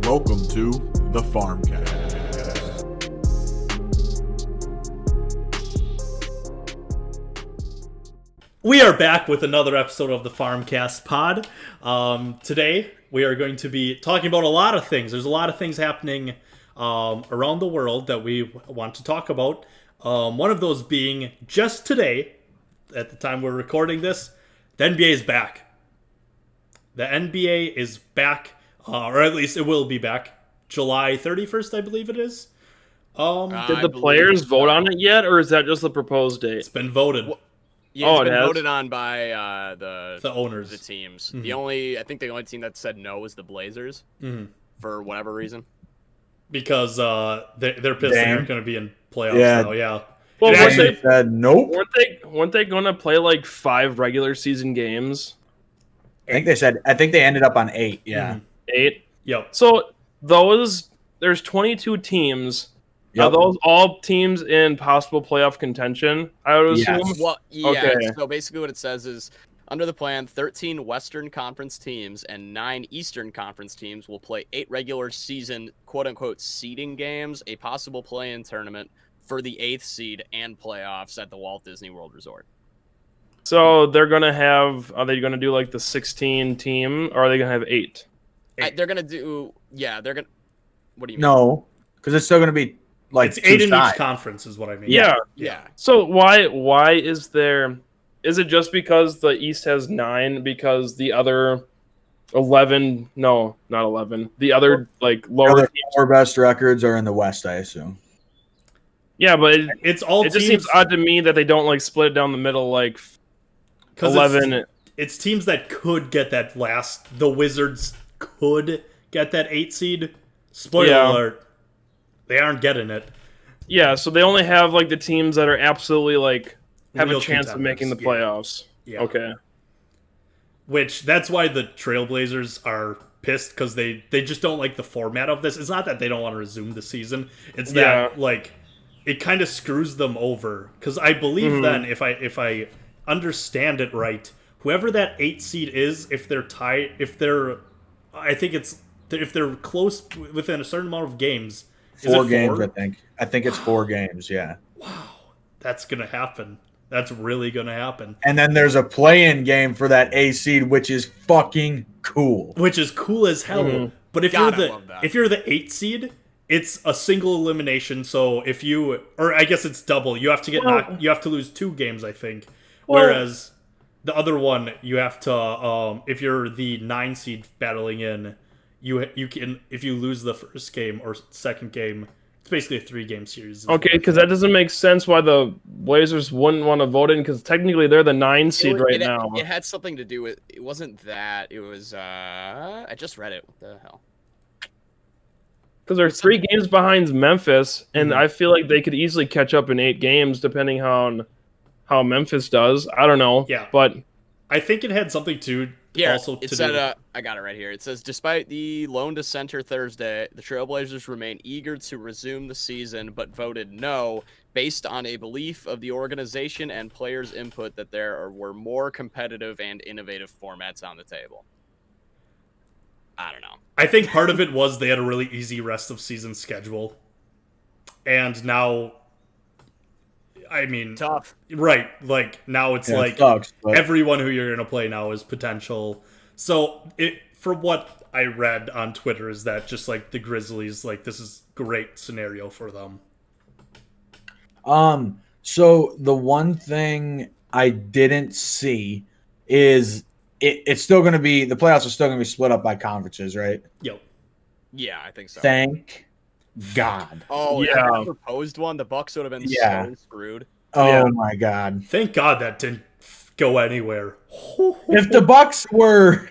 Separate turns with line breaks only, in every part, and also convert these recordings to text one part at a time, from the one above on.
Welcome to the Farmcast.
We are back with another episode of the Farmcast pod. Today, we are going to be talking about a lot of things. There's a lot of things happening around the world that we want to talk about. One of those being just today, at the time we're recording this, the NBA is back. The NBA is back, or at least it will be back, July 31st, I believe it is.
Did the players vote on it yet, or is that just the proposed date?
It's been voted.
Yeah, it's been voted on by the
owners,
the teams.
Mm-hmm.
I think the only team that said no was the Blazers, for whatever reason.
Because they're pissed they aren't going to be in playoffs now. Yeah.
Well,
they said nope.
Weren't they going to play like 5 regular season games?
I think they ended up on 8. Yeah,
8.
Yep.
So there's 22 teams.
Yep.
Are those all teams in possible playoff contention? I would assume.
Yes.
Well, yeah.
Okay.
So basically, what it says is, under the plan, 13 Western Conference teams and 9 Eastern Conference teams will play 8 regular season quote-unquote seeding games, a possible play-in tournament for the 8th seed, and playoffs at the Walt Disney World Resort.
So are they going to do like the 16 team, or are they going to have 8?
They're going to do, yeah, they're going to, what do you mean?
No, because it's still going to be like
it's 8 in each conference is what I mean.
Yeah.
So why is there? Is it just because the East has 9? Because the other 11? No, not 11. The other like lower.
The 4 best records are in the West, I assume.
Yeah, but
it's all.
It just seems odd to me that they don't like split it down the middle like 11.
It's teams that could get that last. The Wizards could get that 8 seed. Spoiler alert. They aren't getting it.
Yeah, so they only have like the teams that are absolutely like have
Real
a chance of making the playoffs.
Yeah.
Okay.
Which that's why the Trailblazers are pissed, because they just don't like the format of this. It's not that they don't want to resume the season. It's that like it kind of screws them over. Because I believe then if I understand it right, whoever that 8 seed is, if they're tied, if they're close within a certain amount of games.
4 games, I think. I think it's 4 games, yeah.
Wow. That's going to happen. That's really going to happen.
And then there's a play-in game for that A seed, which is fucking cool.
Which is cool as hell. But if you're the 8 seed, it's a single elimination. So if you, or I guess it's double. You have to you have to lose 2 games, I think. Whereas the other one, you have to, if you're the 9 seed battling in, you can, if you lose the first game or second game, it's basically a 3-game series.
Okay, because that doesn't make sense why the Blazers wouldn't want to vote in, because technically they're the 9 seed now.
It had something to do with, it wasn't that, it was, I just read it. What the hell?
Because they're 3 games behind Memphis, and I feel like they could easily catch up in 8 games, depending on how Memphis does. I don't know.
Yeah.
But
I think it had something to
I got it right here. It says, despite the loan to center Thursday, the Trailblazers remain eager to resume the season, but voted no, based on a belief of the organization and players' input that there were more competitive and innovative formats on the table. I don't know.
I think part of it was they had a really easy rest of season schedule. And now, I mean,
tough.
Right. Like now it's like
sucks,
everyone who you're going to play now is potential. So from what I read on Twitter is that just like the Grizzlies, like this is great scenario for them.
So the one thing I didn't see is it's still going to be, the playoffs are still going to be split up by conferences, right?
Yep.
Yeah, I think so.
Thank God.
Oh, yeah. The proposed one, the Bucks would have been so screwed.
Oh, my God.
Thank God that didn't go anywhere.
If the Bucks were...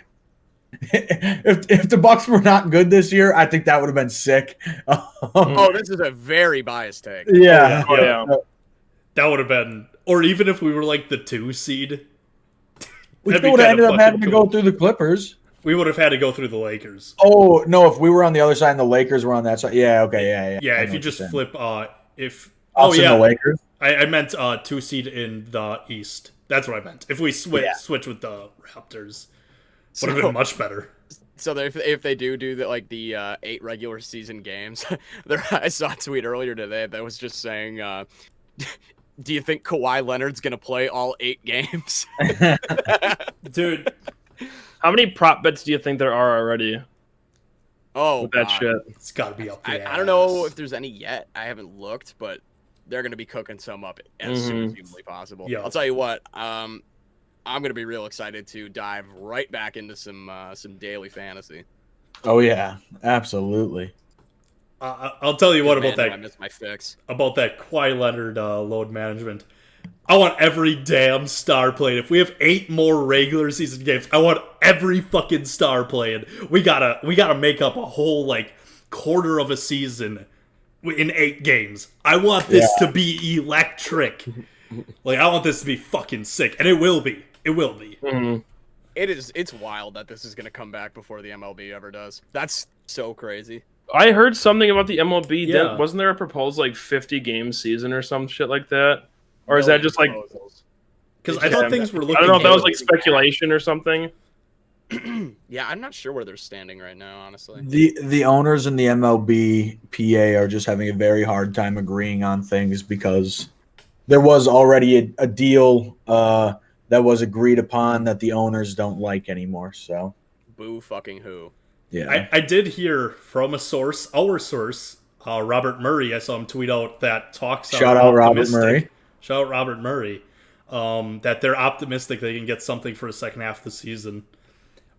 If the Bucks were not good this year, I think that would have been sick.
This is a very biased take.
Yeah.
That would have been... Or even if we were like the 2 seed...
We still would have ended up having to go through the Clippers.
We would have had to go through the Lakers.
Oh, no, if we were on the other side and the Lakers were on that side. Yeah, okay, yeah.
Yeah, if you just flip...
the Lakers?
I meant 2 seed in the East. That's what I meant. If we switch with the Raptors, would have been much better.
So if they do the 8 regular season games, I saw a tweet earlier today that was just saying, "Do you think Kawhi Leonard's gonna play all 8 games?"
Dude,
How many prop bets do you think there are already
Oh,
with that
God.
shit?
it's got to be up there.
I don't know if there's any yet. I haven't looked, but they're gonna be cooking some up as soon as humanly possible.
Yeah.
I'll tell you what. I'm gonna be real excited to dive right back into some daily fantasy.
Oh yeah, absolutely.
I'll tell you what about
I
that.
missed my fix.
About that Kawhi Leonard load management. I want every damn star playing. If we have 8 more regular season games, I want every fucking star playing. We gotta make up a whole like quarter of a season in 8 games. I want this to be electric. Like I want this to be fucking sick, and it will be. It will be.
Mhm.
It's wild that this is gonna come back before the MLB ever does. That's so crazy.
I heard something about the MLB.
Yeah.
Wasn't there a proposed like 50 game season or some shit like that? Or is that just like
Because I thought things were looking.
I don't know if that was like
good.
speculation or something.
Yeah, I'm not sure where they're standing right now, honestly.
The owners in the MLB PA are just having a very hard time agreeing on things because there was already a deal that was agreed upon that the owners don't like anymore. So
Boo fucking who.
yeah,
I did hear from a source, our source, Robert Murray. I saw him tweet out that talks are
Shout out Robert
optimistic.
Murray.
Shout out Robert Murray. That they're optimistic they can get something for the second half of the season.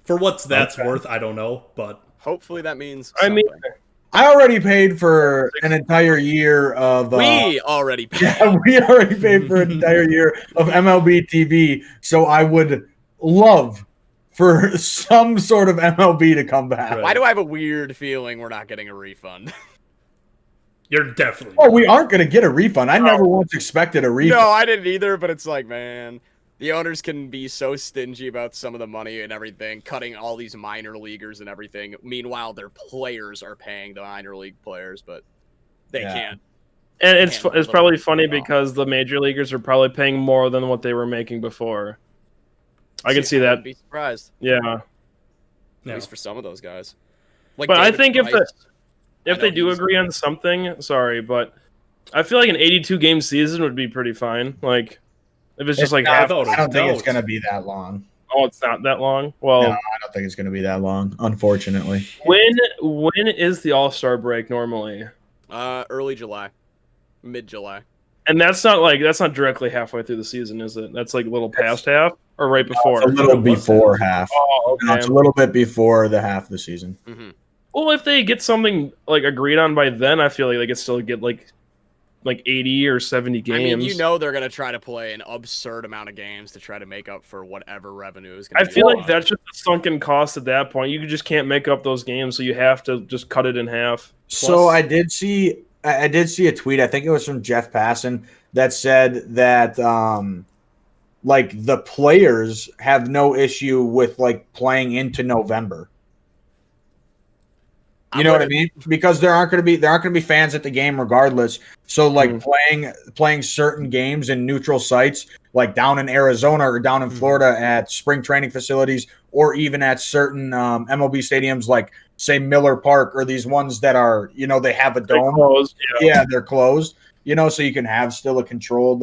For what's that's worth, I don't know, but
Hopefully that means
I mean,
something.
I already paid for an entire year of.
We already paid.
Yeah, we already paid for an entire year of MLB TV, so I would love for some sort of MLB to come back.
Right.
Why do I have a weird feeling we're not getting a refund?
you're definitely.
Oh, we aren't going to get a refund. I never once expected a refund.
No, I didn't either, but it's like, man, the owners can be so stingy about some of the money and everything, cutting all these minor leaguers and everything. Meanwhile, their players are paying the minor league players, but they can't.
and it's
Handle
it's
them
probably funny
at all.
because the major leaguers are probably paying more than what they were making before. I can see
I
that.
wouldn't be surprised,
Yeah,
at
No.
least for some of those guys. Like
but I
David
think
Price,
if
I
they
know
do
he's-
agree on something, sorry, but I feel like an 82 game season would be pretty fine. Like if it's just like
not-
half.
without
I don't think it's
doubt.
going to be that long.
Oh, it's not that long. Well,
No, I don't think it's going to be that long, unfortunately.
when is the All-Star break normally?
early July, mid-July.
And that's not directly halfway through the season, is it? That's like a little past half or right before.
It's a little before half.
Oh,
No,
okay.
it's a little bit before the half of the season.
Mm-hmm.
Well, if they get something like agreed on by then, I feel like they could still get like 80 or 70 games.
I mean, you know they're gonna try to play an absurd amount of games to try to make up for whatever revenue is gonna
I
be
feel like
lost.
that's just a sunken cost at that point. You just can't make up those games, so you have to just cut it in half.
So I did see a tweet. I think it was from Jeff Passan that said that like the players have no issue with like playing into November. You know what I mean? Because there aren't going to be fans at the game regardless. So like playing certain games in neutral sites, like down in Arizona or down in Florida at spring training facilities, or even at certain MLB stadiums, like say Miller Park or these ones that are, they have a dome.
Closed,
Yeah, they're closed. So you can have still a controlled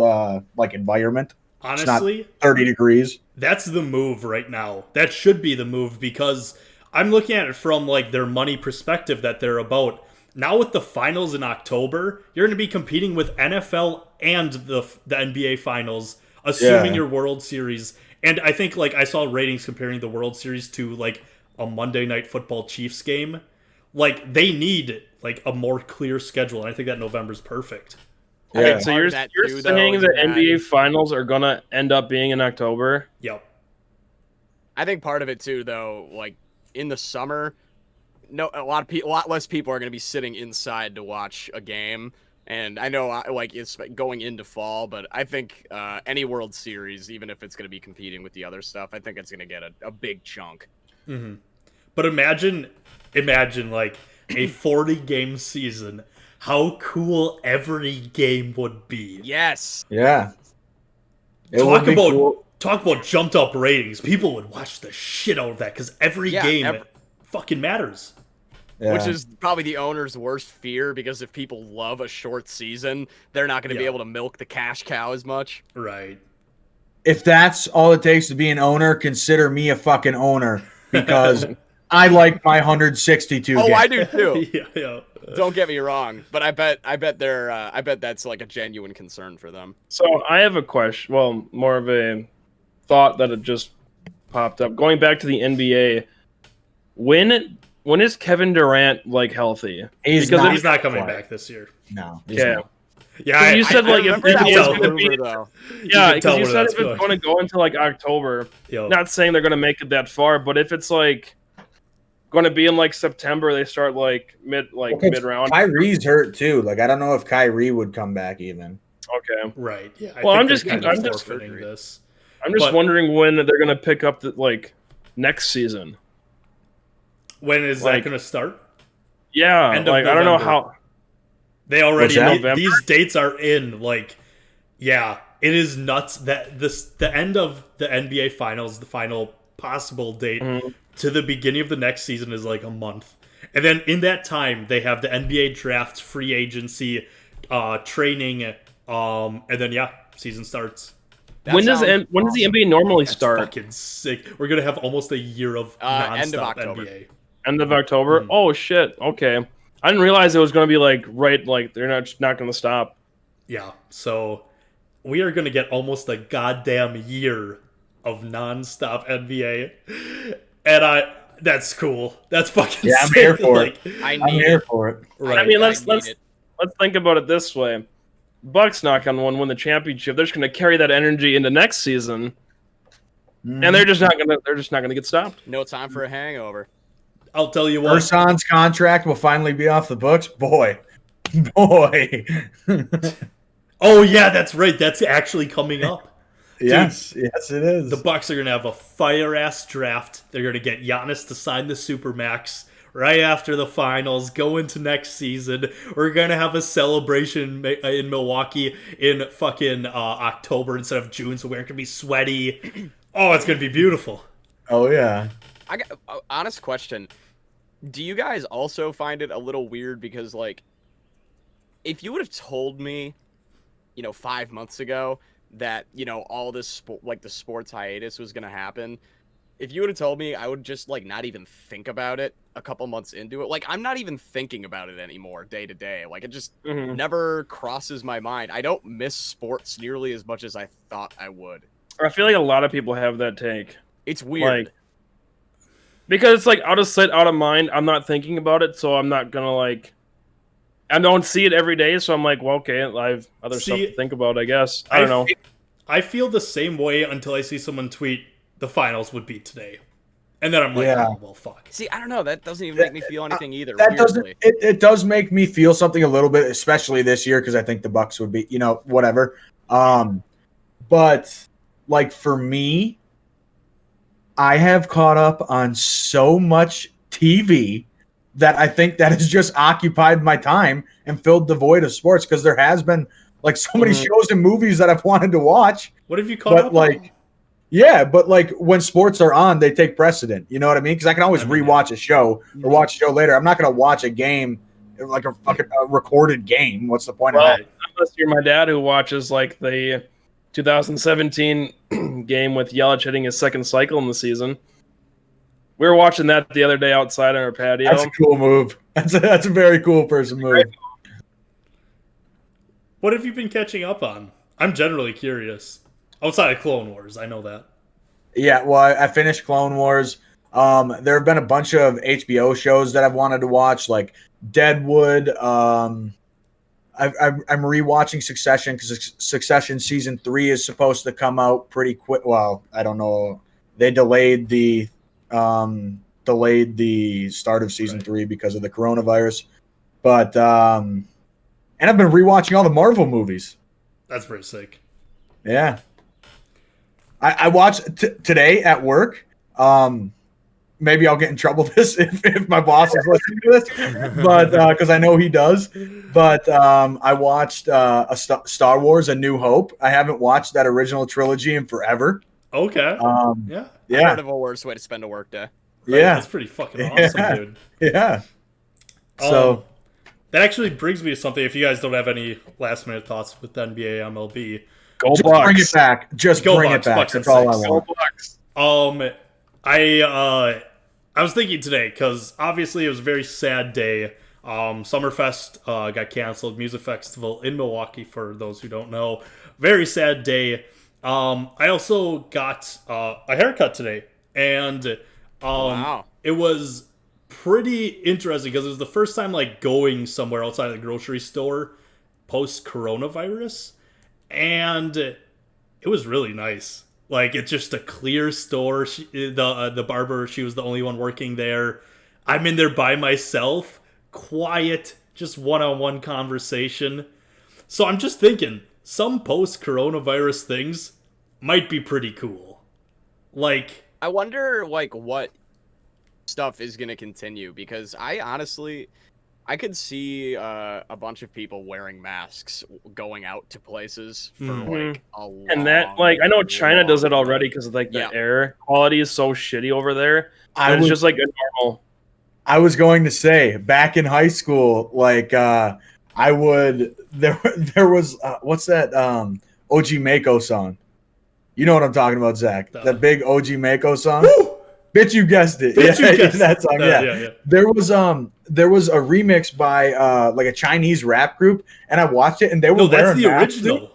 like environment.
Honestly,
30 degrees.
that's the move right now. That should be the move because I'm looking at it from like their money perspective that they're about. Now with the finals in October, you're going to be competing with NFL and the NBA finals, assuming your World Series. And I think like I saw ratings comparing the World Series to like a Monday Night Football Chiefs game. Like they need like a more clear schedule, and I think that November's perfect.
Okay, so you're
that
you're
too, though,
saying
is
that
that-
NBA finals are gonna end up being in October?
Yep.
I think part of it too, though, like in the summer, a lot less people are going to be sitting inside to watch a game. And I know, like, it's going into fall, but I think any World Series, even if it's going to be competing with the other stuff, I think it's going to get a big chunk.
Mm-hmm. But imagine like a 40-game season. How cool every game would be.
Yes.
Yeah. It
Talk
would be
about
cool.
talk about jumped up ratings. People would watch the shit out of that because every game fucking matters.
Yeah.
Which is probably the owner's worst fear, because if people love a short season, they're not going to be able to milk the cash cow as much.
Right.
If that's all it takes to be an owner, consider me a fucking owner, because I like my 162
Oh,
games.
I do too.
Yeah.
Don't get me wrong, but I bet that's like a genuine concern for them.
So I have a question. Well, more of a thought that had just popped up. Going back to the NBA, when is Kevin Durant like healthy?
He's
He's not coming back this year.
No. he's
Yeah.
not.
Yeah,
You said like if
remember that
it's
was
going
a
to be,
rumor, though.
yeah,
can tell
because you
where
said
that's
if it's going to go into like October.
Yo.
Not saying they're going to make it that far, but if it's like going to be in like September, they start like mid round.
Kyrie's hurt too. Like I don't know if Kyrie would come back even.
Okay.
Right. Yeah.
Well, I'm
they're
just-
kind
I'm
of
just-
forfeiting this.
I'm just
But-
wondering when they're going to pick up the like next season.
When is
Like-
that going to start?
Yeah,
End of
like I don't know
November.
how.
They already
What's
that?
these dates are in. Like, yeah, it is nuts that the end of the NBA Finals, the final possible date to the beginning of the next season is like a month, and then in that time they have the NBA draft, free agency, training, and then season starts.
When does the NBA normally
That's
start?
fucking sick. We're gonna have almost a year of
End of
nonstop
October.
NBA.
End of October. Oh shit. Okay. I didn't realize it was going to be like they're not going to stop.
Yeah, so we are going to get almost a goddamn year of nonstop NBA. And that's cool. That's fucking
Yeah, I'm
sick.
here for
like,
it.
I
I'm
need
here
it.
for it.
Right.
I mean,
I
let's
need it.
think about it this way: Bucks knock on one, win the championship. They're just going to carry that energy into next season, and they're just not going to get stopped.
No time for a hangover.
I'll tell you what.
Ursan's contract will finally be off the books. Boy.
Oh yeah, that's right. That's actually coming up.
yes, it is.
The Bucks are going to have a fire ass draft. They're going to get Giannis to sign the Supermax right after the finals. Go into next season. We're going to have a celebration in Milwaukee in fucking October instead of June, so we're going to be sweaty. Oh, it's going to be beautiful.
Oh yeah.
I got honest question. Do you guys also find it a little weird because, like, if you would have told me, 5 months ago that, all this the sports hiatus was going to happen, if you would have told me, I would just, not even think about it a couple months into it. Like, I'm not even thinking about it anymore day to day. Like, it just never crosses my mind. I don't miss sports nearly as much as I thought I would.
I feel like a lot of people have that take.
It's weird.
Because it's like out of sight, out of mind. I'm not thinking about it, so I'm not gonna I don't see it every day, so I'm like, well, okay, I have other stuff to think about, I guess. I don't know.
I feel the same way until I see someone tweet the finals would be today. And then I'm like,
Yeah.
oh, well, fuck.
See, I don't know. That doesn't even make me feel anything either.
That
weirdly.
doesn't. It does make me feel something a little bit, especially this year, because I think the Bucks would be, whatever. But like for me, I have caught up on so much TV that I think that has just occupied my time and filled the void of sports, because there has been so many shows and movies that I've wanted to watch.
What have you caught up on?
Yeah, but when sports are on, they take precedent. You know what I mean? Because I can always rewatch a show or watch a show later. I'm not going to watch a game like a fucking recorded game. What's the point of that?
Unless you're my dad who watches the 2017 game with Yelich hitting his second cycle in the season. We were watching that the other day outside on our patio.
That's a cool move. That's a very cool person move.
What have you been catching up on? I'm generally curious. Outside of Clone Wars, I know that.
Yeah, well, I finished Clone Wars. There have been a bunch of HBO shows that I've wanted to watch, like Deadwood. I'm rewatching Succession because Succession season 3 is supposed to come out pretty quick. Well, I don't know. They delayed the start of season 3 because of the coronavirus. But and I've been rewatching all the Marvel movies.
That's pretty sick.
Yeah. I watched today at work. Maybe I'll get in trouble if my boss is listening to this, but because I know he does. But I watched Star Wars: A New Hope. I haven't watched that original trilogy in forever.
Okay.
Yeah.
I heard of a worse way to spend a work day.
Right?
Yeah.
That's pretty fucking awesome, dude.
Yeah. So
that actually brings me to something. If you guys don't have any last minute thoughts with the NBA, MLB,
Go
just
Bucks.
bring it back. Just
Go
bring
Bucks.
it back.
Bucks
That's
in
all I
6.
want.
Go Bucks.
I was thinking today because obviously it was a very sad day. Summerfest got canceled. Music festival in Milwaukee, for those who don't know. Very sad day. I also got a haircut today, and
Wow.
it was pretty interesting because it was the first time like going somewhere outside of the grocery store post coronavirus, and it was really nice. Like, it's just a clear store. The barber, she was the only one working there. I'm in there by myself, quiet, just one-on-one conversation. So I'm just thinking, some post-coronavirus things might be pretty cool. Like,
I wonder, like, what stuff is going to continue, because I could see a bunch of people wearing masks going out to places for like a long,
And that, like, I know China does it already because like the
Yeah.
air quality is so shitty over there.
I
It's
was
just like a normal.
I was going to say back in high school, like I would there was what's that OG Mako song? You know what I'm talking about, Zach? That big OG Mako song.
woo!
Bitch, you guessed it.
Bitch, you guessed
that song.
it.
Yeah.
Yeah.
There was a remix by like a Chinese rap group, and I watched it, and they were
No, that's
wearing
the
masks.
original.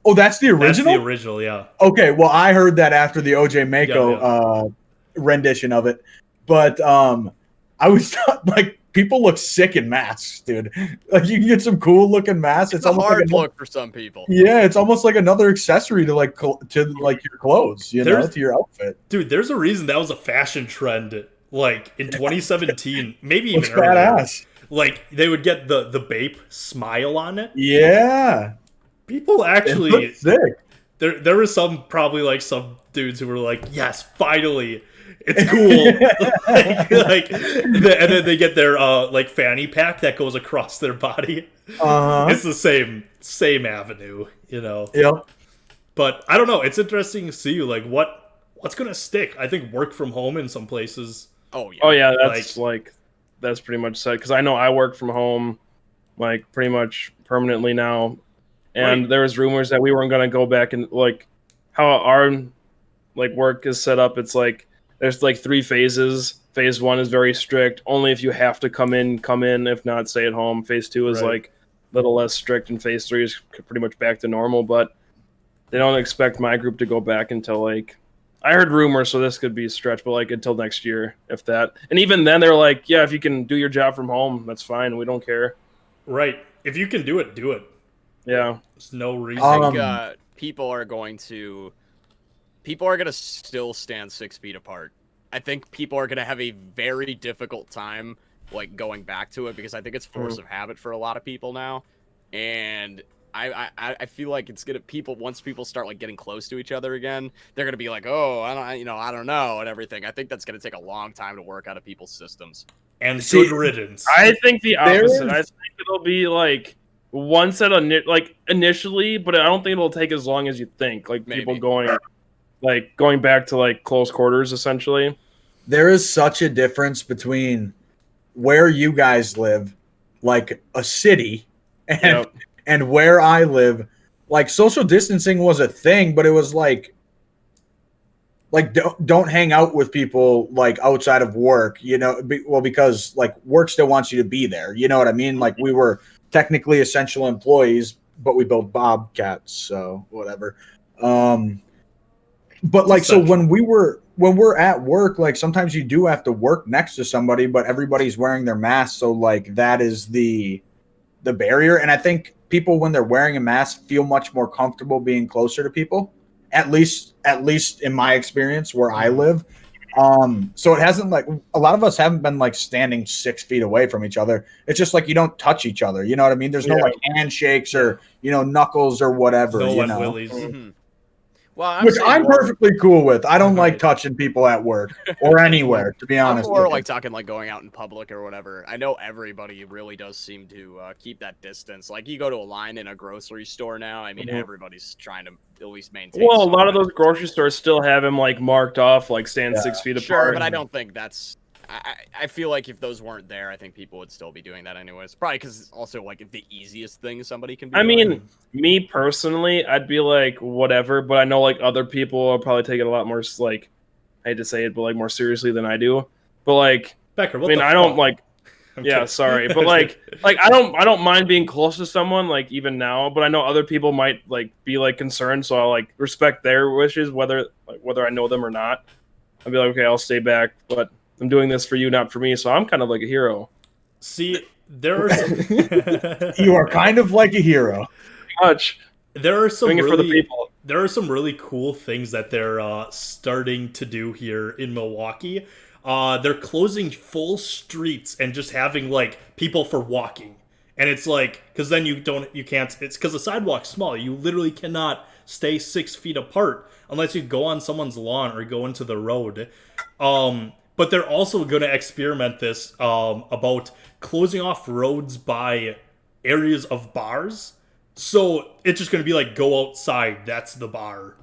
Oh, that's the
That's
original.
the original, yeah.
Okay, well, I heard that after the OJ Mako rendition of it, but I was like, people look sick in masks, dude. Like, you can get some cool looking masks.
It's a
almost
hard
like
look for some people.
Yeah, it's almost like another accessory to like your clothes, you know,
There's-
to your outfit.
Dude, there's a reason that was a fashion trend, like, in 2017, maybe
It's
even earlier.
badass.
Like, they would get the Bape smile on it.
Yeah,
People
it
actually...
looks sick.
There were probably like some dudes who were like, yes, finally, it's cool. and then they get their like fanny pack that goes across their body. It's the same avenue, you know.
Yep.
But I don't know. It's interesting to see like what's gonna stick. I think work from home in some places.
Oh yeah.
Oh yeah, that's pretty much said because I know I work from home, like pretty much permanently now. And
Right.
there was rumors that we weren't gonna go back and like how our like work is set up. It's like there's like 3 phases. Phase 1 is very strict. Only if you have to come in. If not, stay at home. Phase 2 is
Right.
like a little less strict, and phase 3 is pretty much back to normal. But they don't expect my group to go back until like I heard rumors, so this could be a stretch, but like until next year, if that. And even then, they're like, yeah, if you can do your job from home, that's fine. We don't care.
Right. If you can do it, do it.
Yeah.
There's no reason.
I think people are going to still stand 6 feet apart. I think people are going to have a very difficult time like going back to it because I think it's force of habit for a lot of people now, and I feel like it's gonna once people start like getting close to each other again, they're gonna be like, oh, I don't know, and everything. I think that's gonna take a long time to work out of people's systems.
And
See,
good riddance.
I think the opposite.
There's-
I think it'll be like one set of like initially, but I don't think it'll take as long as you think. Like people
Maybe.
going back to like close quarters essentially.
There is such a difference between where you guys live, like a city, and
Yep.
and where I live. Like social distancing was a thing, but it was like don't hang out with people like outside of work, you know, because like work still wants you to be there. You know what I mean? Like we were technically essential employees, but we built Bobcats, so whatever. But like, so when we're at work, like sometimes you do have to work next to somebody, but everybody's wearing their mask. So like that is the barrier. And I think people, when they're wearing a mask, feel much more comfortable being closer to people, at least in my experience where I live. So it hasn't like a lot of us haven't been like standing 6 feet away from each other. It's just like you don't touch each other. You know what I mean? There's no like handshakes or, knuckles or whatever.
No
you
wet
know?
willies.
Mhm. Well,
which
saying
I'm
more,
perfectly cool with. I don't like touching people at work or anywhere, to be
I'm
honest.
more
with
like
you.
talking like going out in public or whatever. I know everybody really does seem to keep that distance. Like you go to a line in a grocery store now. I mean, everybody's trying to at least maintain.
Well, a lot of
some
those grocery stores still have him like marked off, like stand 6 feet
Sure,
apart.
but I don't think that's. I feel like if those weren't there, I think people would still be doing that anyways. Probably because it's also like the easiest thing somebody can be
I
doing.
mean, me personally, I'd be like whatever, but I know like other people will probably take it a lot more like, I hate to say it, but like more seriously than I do. But like,
Becker, what
I mean,
the
I don't
fuck?
like.
I'm
Yeah,
kidding.
sorry, but like I don't mind being close to someone like even now, but I know other people might like be like concerned, so I'll like respect their wishes, whether I know them or not. I'll be like, okay, I'll stay back, but I'm doing this for you, not for me. So I'm kind of like a hero.
See, there are some.
You are kind of like a hero.
Much
There are some
doing it for the
really,
people.
there are some really cool things that they're starting to do here in Milwaukee. They're closing full streets and just having like people for walking, and it's like because then you can't. It's because the sidewalk's small. You literally cannot stay 6 feet apart unless you go on someone's lawn or go into the road. But they're also going to experiment this about closing off roads by areas of bars. So it's just going to be like, go outside. That's the bar.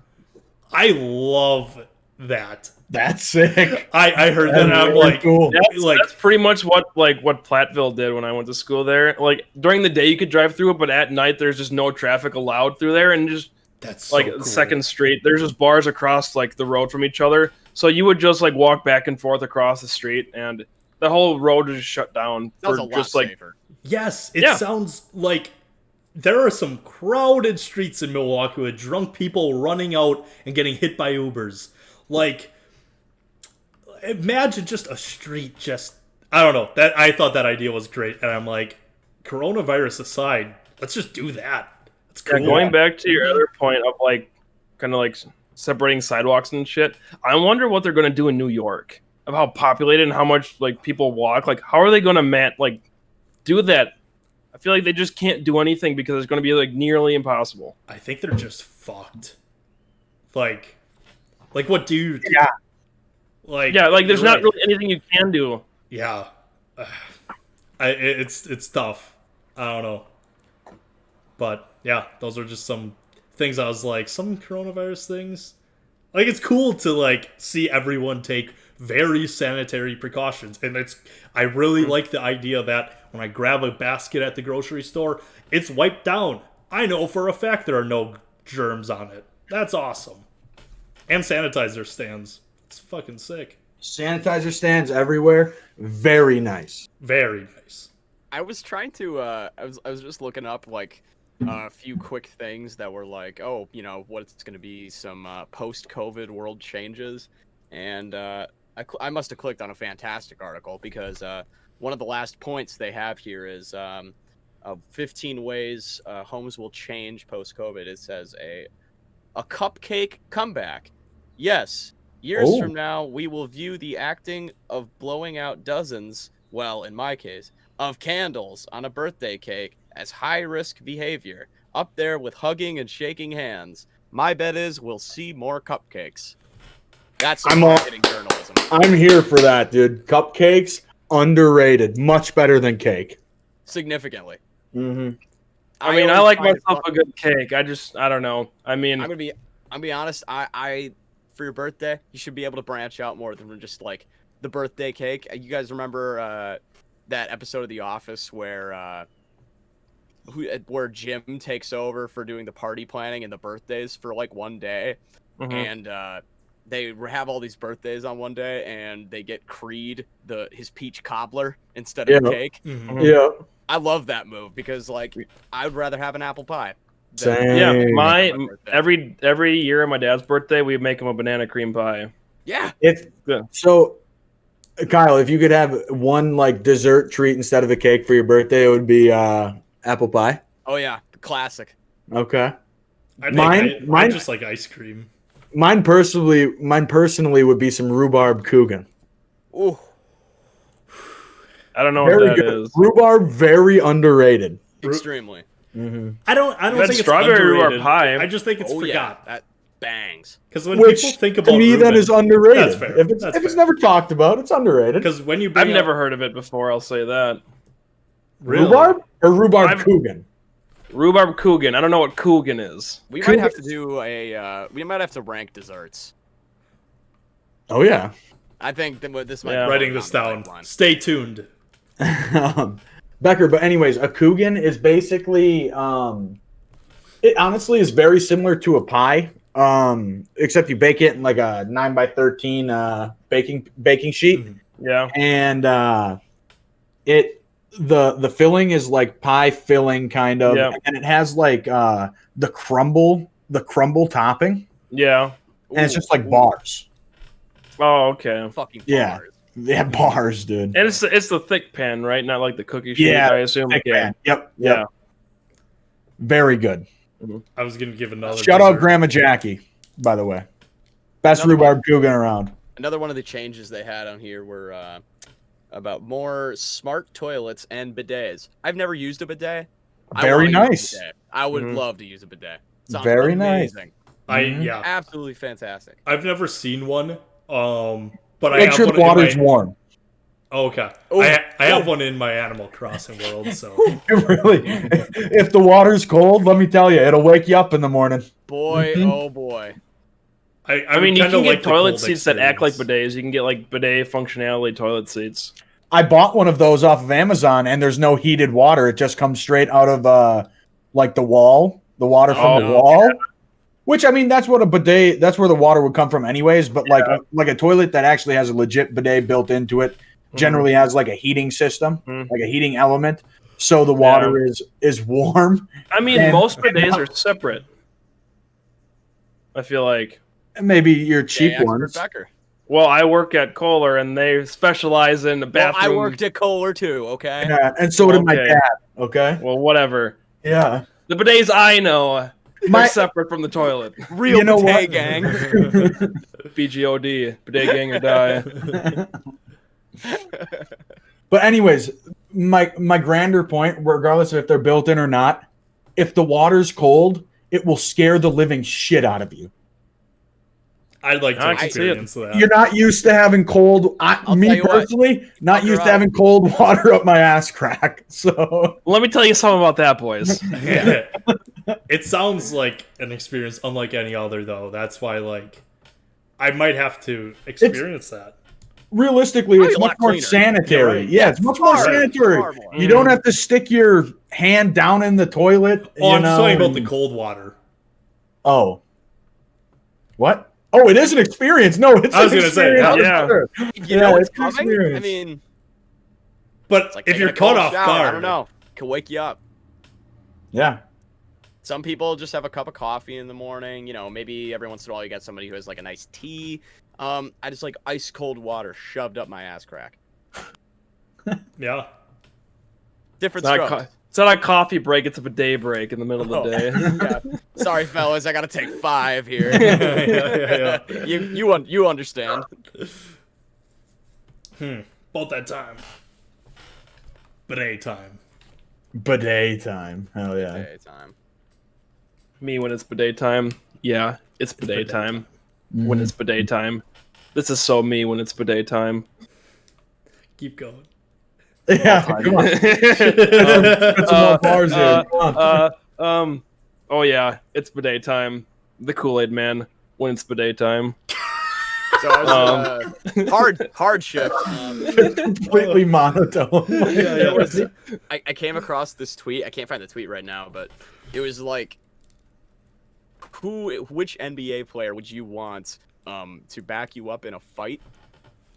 I love that.
That's sick.
I heard that and I'm
Very
like,
cool.
That's pretty much what Platteville did when I went to school there. Like during the day you could drive through it, but at night there's just no traffic allowed through there, and just
that's so
like
cool.
Second Street, there's just bars across like the road from each other. So you would just like walk back and forth across the street, and the whole road is just shut down
Sounds
for
a lot
just like
safer.
Yes, it sounds like there are some crowded streets in Milwaukee with drunk people running out and getting hit by Ubers. Like, imagine just a street just, I don't know. That I thought that idea was great, and I'm like, coronavirus aside, let's just do that. It's cool.
Yeah, going back to your other point of like kind of like separating sidewalks and shit, I wonder what they're going to do in New York of how populated and how much like people walk. Like, how are they going to do that? I feel like they just can't do anything because it's going to be like nearly impossible.
I think they're just fucked. Like what do you do?
Yeah.
Like
there's not really anything you can do.
Yeah. It's tough. I don't know. But yeah, those are just some things I was like, some coronavirus things. Like it's cool to like see everyone take very sanitary precautions, and I really like the idea that when I grab a basket at the grocery store, it's wiped down. I know for a fact there are no germs on it. That's awesome. And sanitizer stands. It's fucking sick.
Sanitizer stands everywhere. Very nice.
Very nice.
I was trying to. I was just looking up like a few quick things that were like, oh, you know, what's going to be some post-COVID world changes, and I must have clicked on a fantastic article because one of the last points they have here is of 15 ways homes will change post-COVID. It says a cupcake comeback. Yes, years from now, we will view the acting of blowing out dozens, well, in my case, of candles on a birthday cake as high-risk behavior, up there with hugging and shaking hands. My bet is we'll see more cupcakes. That's some marketing journalism.
I'm here for that, dude. Cupcakes, underrated. Much better than cake.
Significantly.
Mm-hmm.
I mean, I like myself a good cake. I don't know. I mean,
I'm gonna be honest. I for your birthday, you should be able to branch out more than just like the birthday cake. You guys remember that episode of The Office where Jim takes over for doing the party planning and the birthdays for like one day, and they have all these birthdays on one day, and they get Creed his peach cobbler instead of cake.
Mm-hmm.
Yeah.
I love that move because like I would rather have an apple pie.
Same.
Yeah, every year on my dad's birthday, we make him a banana cream pie.
Yeah.
So, Kyle, if you could have one like dessert treat instead of a cake for your birthday, it would be apple pie.
Oh yeah, classic.
Okay.
Mine just like ice cream.
Mine personally would be some rhubarb Coogan.
Ooh.
I don't know
Very
what that
good.
is.
Rhubarb, very underrated.
Extremely.
Mm-hmm.
I don't think it's
strawberry
underrated.
rhubarb pie.
I just think it's forgot.
Yeah, bangs.
Because when
Which
people think about
to me
Ruben,
that is underrated.
That's fair.
If it's
That's
if it's
fair.
never talked about, it's underrated.
Because when you bring
I've
up
never heard of it before. I'll say that.
Because when you bring
I've
up
never heard of it before. I'll say that.
really,
Rhubarb or rhubarb
I've-
Coogan?
Rhubarb Coogan. I don't know what Coogan is.
We might have to do a. We might have to rank desserts.
Oh yeah.
I think that this might.
Yeah.
be
writing
going
this
down the
down.
pipeline.
Stay tuned.
Becker, but anyways, a Coogan is basically it honestly is very similar to a pie. Except you bake it in like a 9x13 baking sheet.
Mm-hmm.
Yeah.
And the filling is like pie filling kind of,
Yeah.
and it has like the crumble topping,
Yeah.
and it's just like
Ooh,
bars.
Oh, okay.
fucking
Yeah.
bars.
They have bars, dude.
And it's the thick pan, right? Not like the cookie sheet,
Yeah,
I assume.
Thick
Yeah.
pan. Yep.
Yeah.
Very good.
I was gonna give another.
Shout out
dessert.
Grandma Jackie, by the way. Best
Another
rhubarb Coogan around.
Another one of the changes they had on here were about more smart toilets and bidets. I've never used a bidet.
Very
wanna use a
nice.
bidet. I would
Mhm.
love to use a bidet. Sounds
Very nice.
amazing.
Mhm.
Absolutely fantastic.
I've never seen one. But I
Make
have
sure the
one in
water's
my-
warm.
Oh, okay.
Ooh.
I have one in my Animal Crossing world, so
Really, if the water's cold, let me tell you, it'll wake you up in the morning.
Boy,
Mhm.
oh boy.
I mean, you
kinda
can get
like the
toilet
cold
seats that act like
experience.
bidets. You can get like bidet functionality toilet seats.
I bought one of those off of Amazon, and there's no heated water. It just comes straight out of like the water from the
Oh,
wall. Which I mean, that's what a bidet. That's where the water would come from, anyways. But like a toilet that actually has a legit bidet built into it generally has like a heating system, like a heating element, so the water is warm.
I mean,
And-
most bidets are separate. I feel like.
Maybe your cheap
Expert
ones.
Becker.
Well, I work at Kohler, and they specialize in the
Well,
bathroom.
I worked at Kohler too, okay?
Yeah, and so did my
Okay.
dad. Okay.
Well, whatever.
Yeah.
The bidets I know
My-
are separate from the toilet.
Real
You know
bidet
what?
gang.
BGOD, bidet gang or die.
But anyways, my grander point, regardless of if they're built in or not, if the water's cold, it will scare the living shit out of you.
I'd like to
I can see it.
experience that.
You're not used to having cold.
I'll
Me
tell you what.
personally, not
I'll
used to
drive.
having cold water up my ass crack. So
Let me tell you something about that, boys.
It sounds like an experience unlike any other, though. That's why, like, I might have to experience that.
realistically,
Probably
it's
a
much
lot
more
cleaner.
sanitary.
Yeah,
Yeah, it's much more
far-
sanitary.
far more.
You don't have to stick your hand down in the toilet.
Oh,
you
I'm just
know,
talking about the
and-
cold water.
Oh. What? Oh, it is an experience. No, it's
I was
an
gonna say,
experience.
yeah.
Sure.
You know what's
it's an
coming? I
experience.
mean,
But
it's like
if
taking
you're
a cold
caught off
shower.
guard,
I don't know. Can wake you up.
Yeah.
Some people just have a cup of coffee in the morning. You know, maybe every once in a while you get somebody who has like a nice tea. I just like ice cold water shoved up my ass crack.
Yeah.
Different
It's not,
strokes.
it's not a coffee break, it's a bidet break in the middle of the day.
Yeah. Sorry, fellas, I gotta take 5 here.
Yeah.
You understand.
About that time. Bidet time.
Bidet time. Hell yeah.
Okay, time.
Me when it's bidet time. Yeah, it's bidet time. When it's bidet time. This is so me when it's bidet time.
Keep going.
Yeah, come on. Put some more bars in. Come on.
Oh yeah, it's bidet time. The Kool-Aid Man when it's bidet time.
So I was hard shift.
Completely monotone.
There was, I came across this tweet. I can't find the tweet right now, but it was like, which NBA player would you want to back you up in a fight?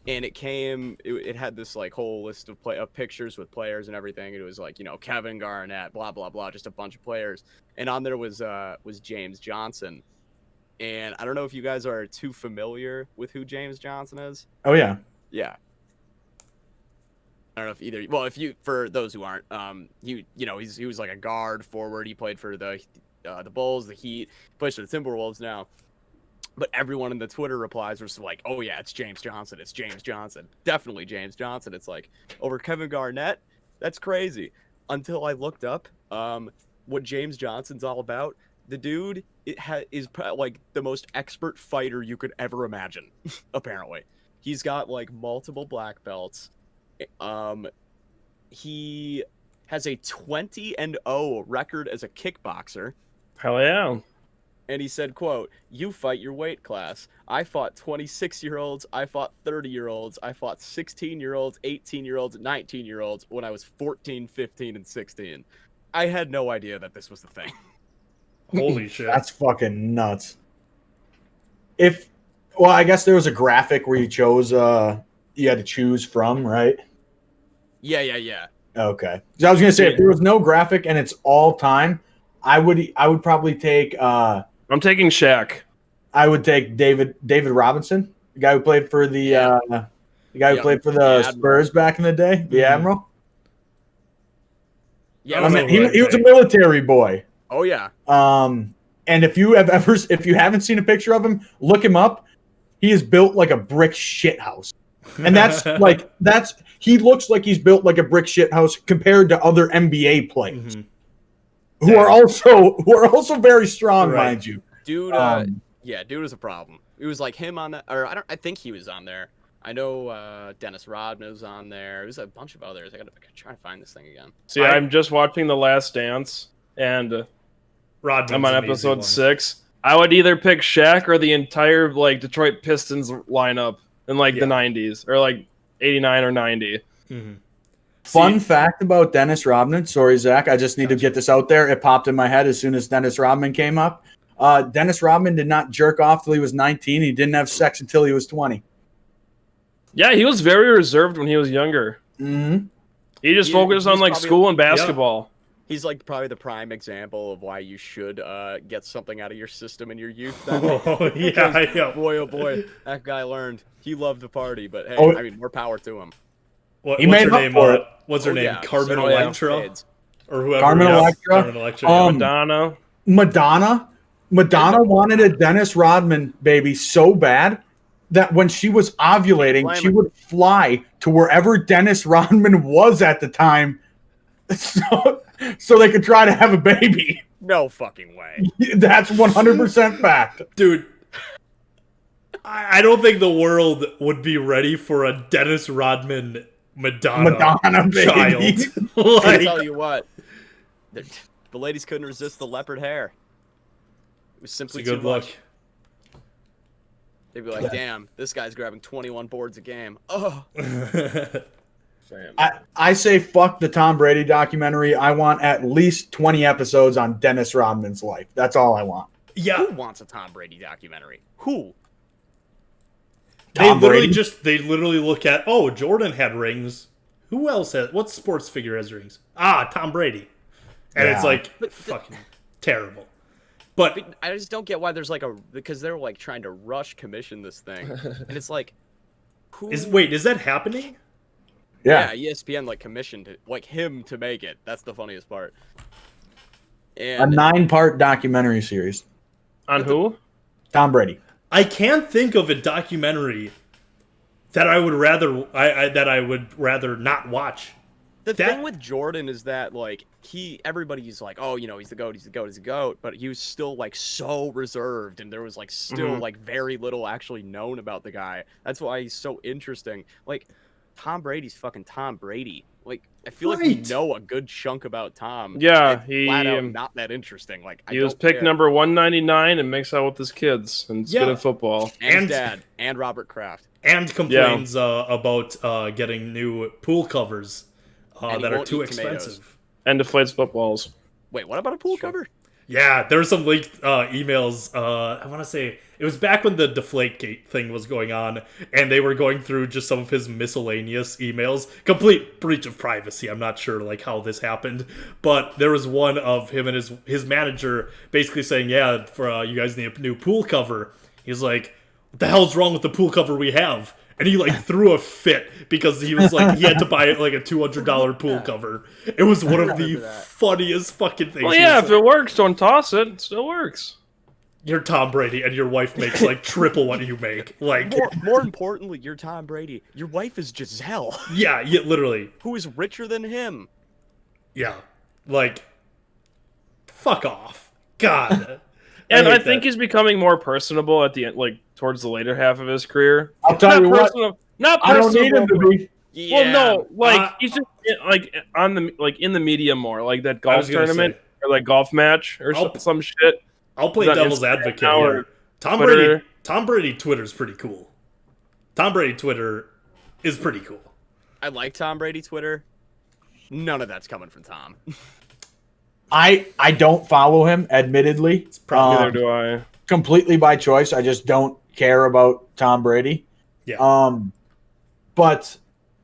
And it had this like whole list of pictures with players and everything. It was like, you know, Kevin Garnett, blah blah blah, just a bunch of players. And on there was James Johnson. And I don't know if you guys are too familiar with who James Johnson is.
Oh yeah.
Yeah. I don't know if either. Well, if you, for those who aren't, he was like a guard forward. He played for the Bulls, the Heat, plays for the Timberwolves now. But everyone in the Twitter replies was like, "Oh yeah, it's James Johnson. It's James Johnson. Definitely James Johnson." It's like over Kevin Garnett. That's crazy. Until I looked up what James Johnson's all about. the dude is like the most expert fighter you could ever imagine. Apparently, he's got like multiple black belts. He has a 20-0 record as a kickboxer.
Hell yeah.
And he said, quote, "You fight your weight class. I fought 26-year-olds. I fought 30-year-olds. I fought 16-year-olds, 18-year-olds, 19-year-olds when I was 14, 15, and 16. I had no idea that this was the thing."
Holy shit.
That's fucking nuts. Well, I guess there was a graphic where you chose, you had to choose from, right?
Yeah.
Okay. So I was gonna say, if there was no graphic and it's all time, I would probably take.
I'm taking Shaq.
I would take David Robinson, the guy who played for the played for the Spurs back in the day, the Admiral.
Yeah,
I mean, he was a military boy.
Oh yeah.
And if you haven't seen a picture of him, look him up. He is built like a brick shithouse, and he looks like he's built like a brick shithouse compared to other NBA players.
Mm-hmm.
Who are also very strong,
right.
mind you.
Dude, dude was a problem. It was like him on that, or I think he was on there. I know Dennis Rodman was on there. There was a bunch of others. I gotta try to find this thing again.
See, I'm just watching The Last Dance, and
Rodman's
I'm on episode 6. I would either pick Shaq or the entire like Detroit Pistons lineup in like the 90s, or like 89 or 90.
Mm-hmm.
Fun fact about Dennis Rodman. Sorry, Zach. I just need to get this out there. It popped in my head as soon as Dennis Rodman came up. Dennis Rodman did not jerk off till he was 19. He didn't have sex until he was 20.
Yeah, he was very reserved when he was younger.
Mm-hmm.
He just focused on like school and basketball.
He's like probably the prime example of why you should get something out of your system in your youth.
Oh, yeah.
Boy, oh boy, that guy learned. He loved the party, but hey, I mean, more power to him.
What's her name? What's her name?
Yeah.
Carmen Electra? Or whoever.
Carmen Electra?
Carmen Electra.
Madonna wanted a Dennis Rodman baby so bad that when she was ovulating, she would fly to wherever Dennis Rodman was at the time so they could try to have a baby.
No fucking way.
That's 100% fact.
Dude, I don't think the world would be ready for a Dennis Rodman Madonna
baby.
child.
I tell you what, the ladies couldn't resist the leopard hair. It was simply
too good
much. They'd be like, "Damn, this guy's grabbing 21 boards a game." Oh.
I say fuck the Tom Brady documentary. I want at least 20 episodes on Dennis Rodman's life. That's all I want.
Yeah.
Who wants a Tom Brady documentary? Who?
They literally look at, oh, Jordan had rings. Who else has? What sports figure has rings? Tom Brady. And it's like fucking terrible. But
I just don't get why there's like because they're like trying to rush commission this thing, and it's like,
is that happening?
Yeah,
ESPN like commissioned him to make it. That's the funniest part.
And a 9-part documentary series
on who?
Tom Brady.
I can't think of a documentary that I would rather not watch.
The thing with Jordan is that like everybody's like, oh, he's the GOAT, but he was still like so reserved, and there was like still like very little actually known about the guy. That's why he's so interesting. Like Tom Brady's fucking Tom Brady. Like I feel like we know a good chunk about Tom.
Yeah,
he flat out not that interesting. Like
he was pick number 199 and makes out with his kids and is good at football.
And his dad and Robert Kraft.
And complains about getting new pool covers that are too expensive.
And deflates footballs.
Wait, what about a pool cover?
Yeah, there were some leaked emails. I want to say it was back when the Deflategate thing was going on, and they were going through just some of his miscellaneous emails. Complete breach of privacy. I'm not sure like how this happened, but there was one of him and his manager basically saying, "Yeah, for you guys need a new pool cover." He's like, "What the hell's wrong with the pool cover we have?" And he like threw a fit because he was like he had to buy like a $200 pool cover. It was one of the funniest fucking things.
Well, yeah, if it works, don't toss it. It still works.
You're Tom Brady, and your wife makes like triple what you make. Like
more importantly, you're Tom Brady. Your wife is Giselle.
Yeah, literally.
Who is richer than him?
Yeah, like fuck off. God.
And I
hate
think
that.
he's becoming more personable at the end, like towards the later half of his career.
I'll tell you what,
Not
I don't need
personable.
him to be.
Yeah.
Well, no, like
Uh,
he's just like on the in the media more, like that
I
golf
was gonna
tournament
say.
or like golf match or some shit.
I'll play
He's on
devil's
Instagram
advocate
now
here.
or
Tom
Twitter.
Brady Twitter's pretty cool. Tom Brady Twitter is pretty cool.
I like Tom Brady Twitter. None of that's coming from Tom.
I don't follow him, admittedly.
Neither do I.
Completely by choice. I just don't care about Tom Brady.
Yeah.
But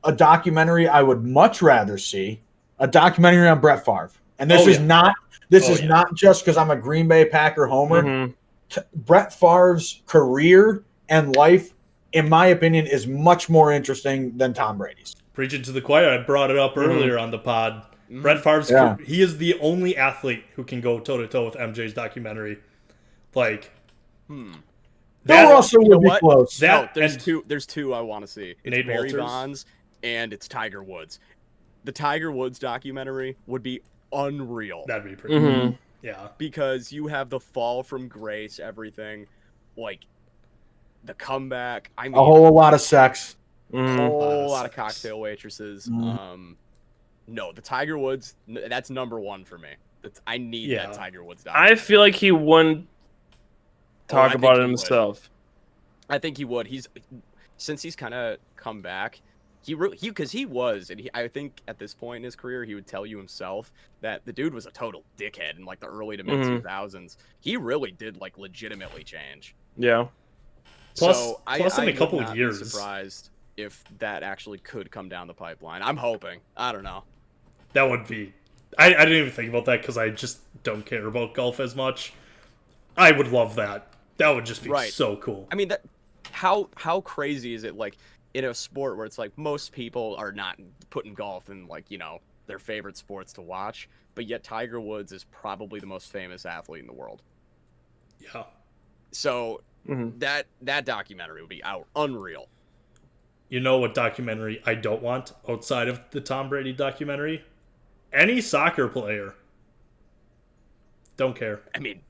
a documentary I would much rather see, a documentary on Brett Favre. And this is not just because I'm a Green Bay Packer homer.
Mm-hmm.
Brett Favre's career and life, in my opinion, is much more interesting than Tom Brady's.
Preaching to the choir. I brought it up earlier on the pod. Brett Favre's he is the only athlete who can go toe to toe with MJ's documentary. Like,
That also would be close.
There's two I want to see. It's
Nate
Barry
Walters?
Bonds and it's Tiger Woods. The Tiger Woods documentary would be unreal
that'd be pretty cool. Yeah.
because you have the fall from grace, everything, like the comeback. I mean,
A whole lot of sex.
a whole lot of cocktail waitresses. No, the Tiger Woods, that's number one for me. I need that Tiger Woods documentary.
I feel like he wouldn't talk about it himself.
I think he would. Since he's kind of come back, I think at this point in his career, he would tell you himself that the dude was a total dickhead in like the early to mid 2000s. He really did like legitimately change.
Yeah.
Plus in a couple
would not
of
be
years.
surprised if that actually could come down the pipeline. I'm hoping. I don't know.
That would be. I didn't even think about that because I just don't care about golf as much. I would love that. That would just be so cool.
I mean, how crazy is it? Like in a sport where it's like most people are not putting golf in like their favorite sports to watch, but yet Tiger Woods is probably the most famous athlete in the world.
Yeah.
So that documentary would be unreal.
You know what documentary I don't want outside of the Tom Brady documentary? Any soccer player. Don't care.
I mean,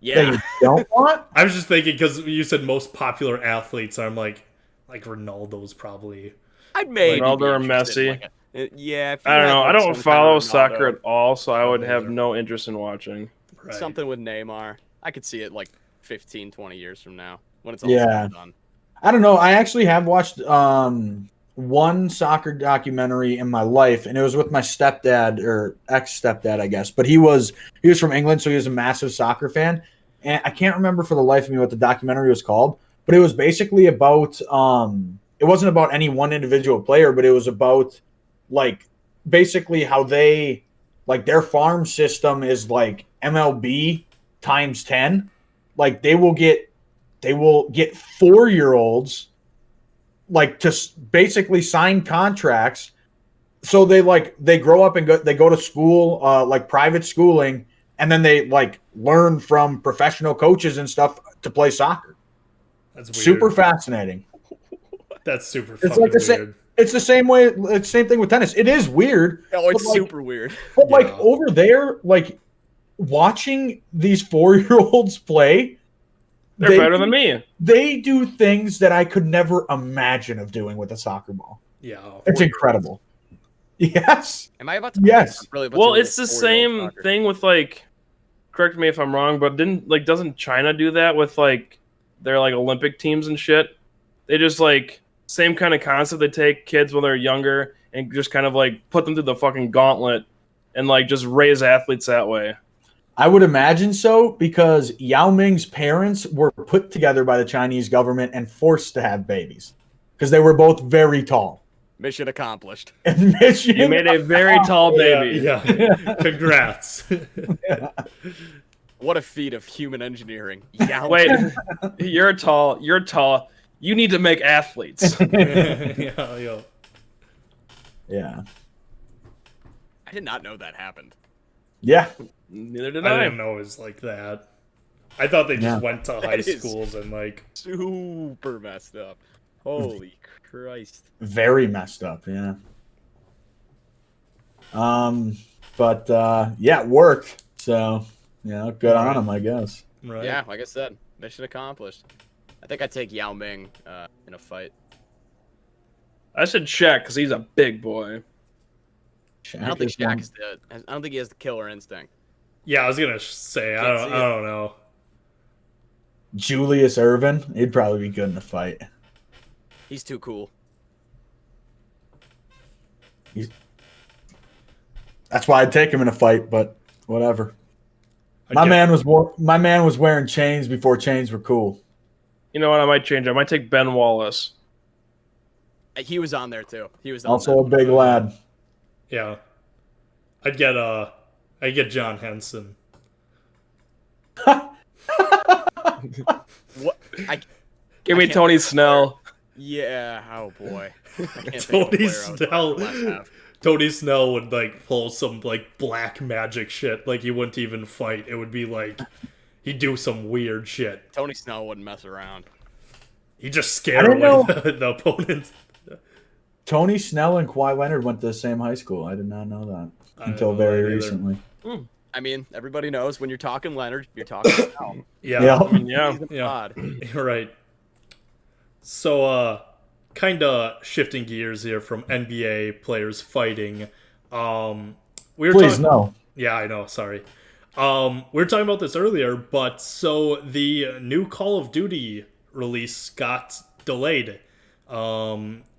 That you don't want?
I was just thinking because you said most popular athletes. I'm like Ronaldo's probably.
I'd maybe
Ronaldo
be
or
interested in,
Messi.
if you
I don't know.
had,
I don't
some
follow
kind of
soccer
Ronaldo,
at all, so I would have
either.
no interest in watching.
Right.
something with Neymar. I could see it like 15, 20 years from now when it's all
Yeah.
said and done.
I don't know. I actually have watched one soccer documentary in my life, and it was with my stepdad or ex-stepdad, I guess. But he was from England, so he was a massive soccer fan. And I can't remember for the life of me what the documentary was called, but it was basically about it wasn't about any one individual player, but it was about like basically how they like their farm system is like MLB times 10. Like they will get 4-year-olds like to basically sign contracts. So they grow up and they go to school, like private schooling, and then they like learn from professional coaches and stuff to play soccer.
That's weird.
Super fascinating.
That's super
It's
fucking
like the
weird.
it's the same way. It's the same thing with tennis. It is weird.
Oh, it's
but, like,
super weird.
But like
Yeah.
over there, like watching these 4-year-olds play,
They're better than me.
They do things that I could never imagine of doing with a soccer ball.
Yeah.
It's incredible. Yes.
Am I about to?
Yes.
I'm really about
Well,
to
it's the
4-year-old
same
soccer.
thing with like. Correct me if I'm wrong, but doesn't China do that with like their like Olympic teams and shit? They just like same kind of concept. They take kids when they're younger and just kind of like put them through the fucking gauntlet and like just raise athletes that way.
I would imagine so because Yao Ming's parents were put together by the Chinese government and forced to have babies because they were both very tall.
Mission accomplished.
And mission,
You made a very tall baby.
Yeah. Congrats.
What a feat of human engineering. Yeah.
Wait, you're tall. You're tall. You need to make athletes.
yeah.
Yeah.
I did not know that happened.
Yeah.
Neither did
I
I.
didn't know it was like that. I thought they just
Yeah.
went to high
That is-
schools and like.
Super messed up. Holy Christ.
Very messed up. Yeah. But yeah, it worked. So Good on him, I guess.
Right.
Yeah, like I said, mission accomplished. I think I'd take Yao Ming in a fight.
I said Shaq because he's a big boy.
I don't think Shaq is I don't think he has the killer instinct.
Yeah, I was gonna say I don't know.
Julius Irvin, he'd probably be good in a fight.
He's too cool.
That's why I'd take him in a fight, but whatever. My man was wearing chains before chains were cool.
You know what? I might change. I might take Ben Wallace.
He was on there too. He was
also a big lad.
Yeah, I'd get John Henson.
What?
Give me Tony Snell.
Yeah. Oh boy.
Tony Snell would like pull some like black magic shit. Like he wouldn't even fight. It would be like he'd do some weird shit.
Tony Snell wouldn't mess around.
He just scared away the opponents.
Tony Snell and Kawhi Leonard went to the same high school. I did not know that until very recently.
I mean, everybody knows when you're talking Leonard, you're talking Snell.
Yeah.
I mean, yeah.
You're right. So, kind of shifting gears here from NBA players fighting.
Please no.
Yeah, I know. Sorry. We were talking about this earlier, but so the new Call of Duty release got delayed,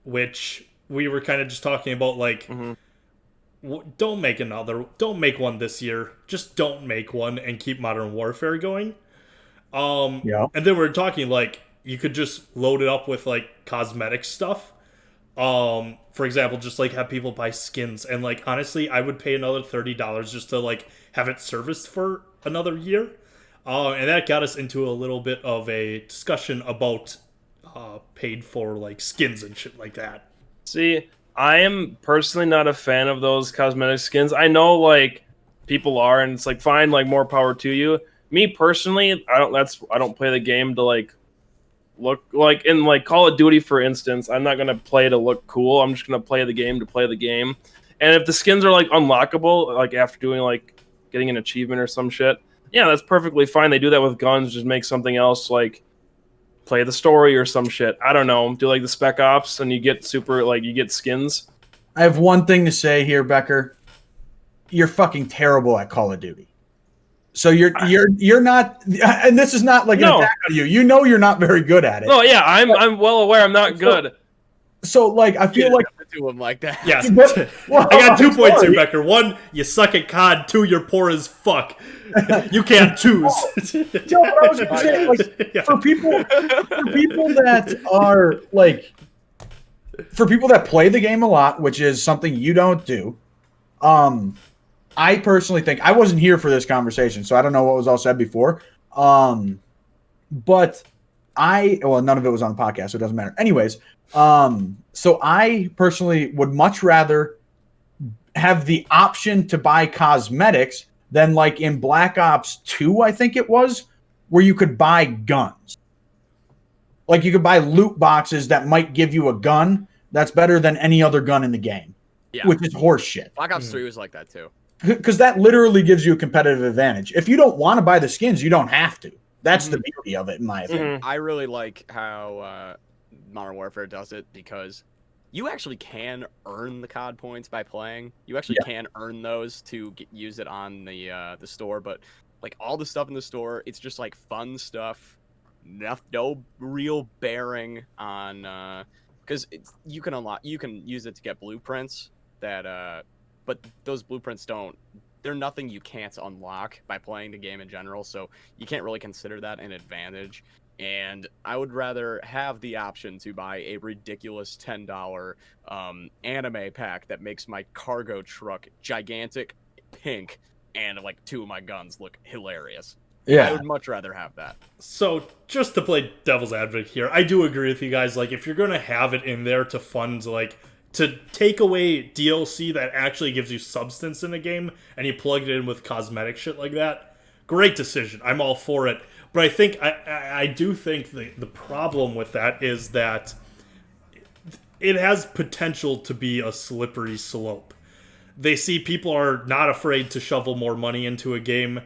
which we were kind of just talking about, like, don't make one this year. Just don't make one and keep Modern Warfare going. And then we were talking, like, you could just load it up with, like, cosmetic stuff. For example, just, like, have people buy skins. And, like, honestly, I would pay another $30 just to, like, have it serviced for another year. And that got us into a little bit of a discussion about paid for, like, skins and shit like that.
See, I am personally not a fan of those cosmetic skins. I know, like, people are, and it's like, fine, like, more power to you. Me personally, I don't play the game to, like, look like in, like, Call of Duty, for instance. I'm not gonna play to look cool. I'm just gonna play the game to play the game. And if the skins are, like, unlockable, like, after doing, like, getting an achievement or some shit, yeah, that's perfectly fine. They do that with guns. Just make something else, like, play the story or some shit. I don't know. Do, like, the Spec Ops and you get you get skins.
I have one thing to say here, Becker. You're fucking terrible at Call of Duty. So you're not, and this is not like an attack on you. You know you're not very good at it.
No, yeah, I'm well aware I'm not good.
So, like, I feel like
do him like that.
Yes. I got 2 points here, Becker. 1, you suck at COD. 2, you're poor as fuck. You can't choose.
No, but I was gonna say, like, for people that are, like, for people that play the game a lot, which is something you don't do, I personally think, I wasn't here for this conversation, so I don't know what was all said before, but none of it was on the podcast, so it doesn't matter. Anyways, so I personally would much rather have the option to buy cosmetics than, like, in Black Ops 2, I think it was, where you could buy guns. Like, you could buy loot boxes that might give you a gun that's better than any other gun in the game, which is horseshit.
Black Ops 3 was like that too.
Because that literally gives you a competitive advantage. If you don't want to buy the skins, you don't have to. That's the beauty of it, in my opinion.
I really like how Modern Warfare does it, because you actually can earn the COD points by playing. You actually can earn those to use it on the store. But, like, all the stuff in the store, it's just, like, fun stuff. No real bearing on because you can use it to get blueprints that but those blueprints they're nothing you can't unlock by playing the game in general, so you can't really consider that an advantage. And I would rather have the option to buy a ridiculous $10 anime pack that makes my cargo truck gigantic, pink, and, like, 2 of my guns look hilarious.
Yeah,
I would much rather have that.
So, just to play devil's advocate here, I do agree with you guys. Like, if you're going to have it in there to fund, like, to take away DLC that actually gives you substance in the game, and you plug it in with cosmetic shit like that, great decision. I'm all for it. But I think, I do think the problem with that is that it has potential to be a slippery slope. They see people are not afraid to shovel more money into a game.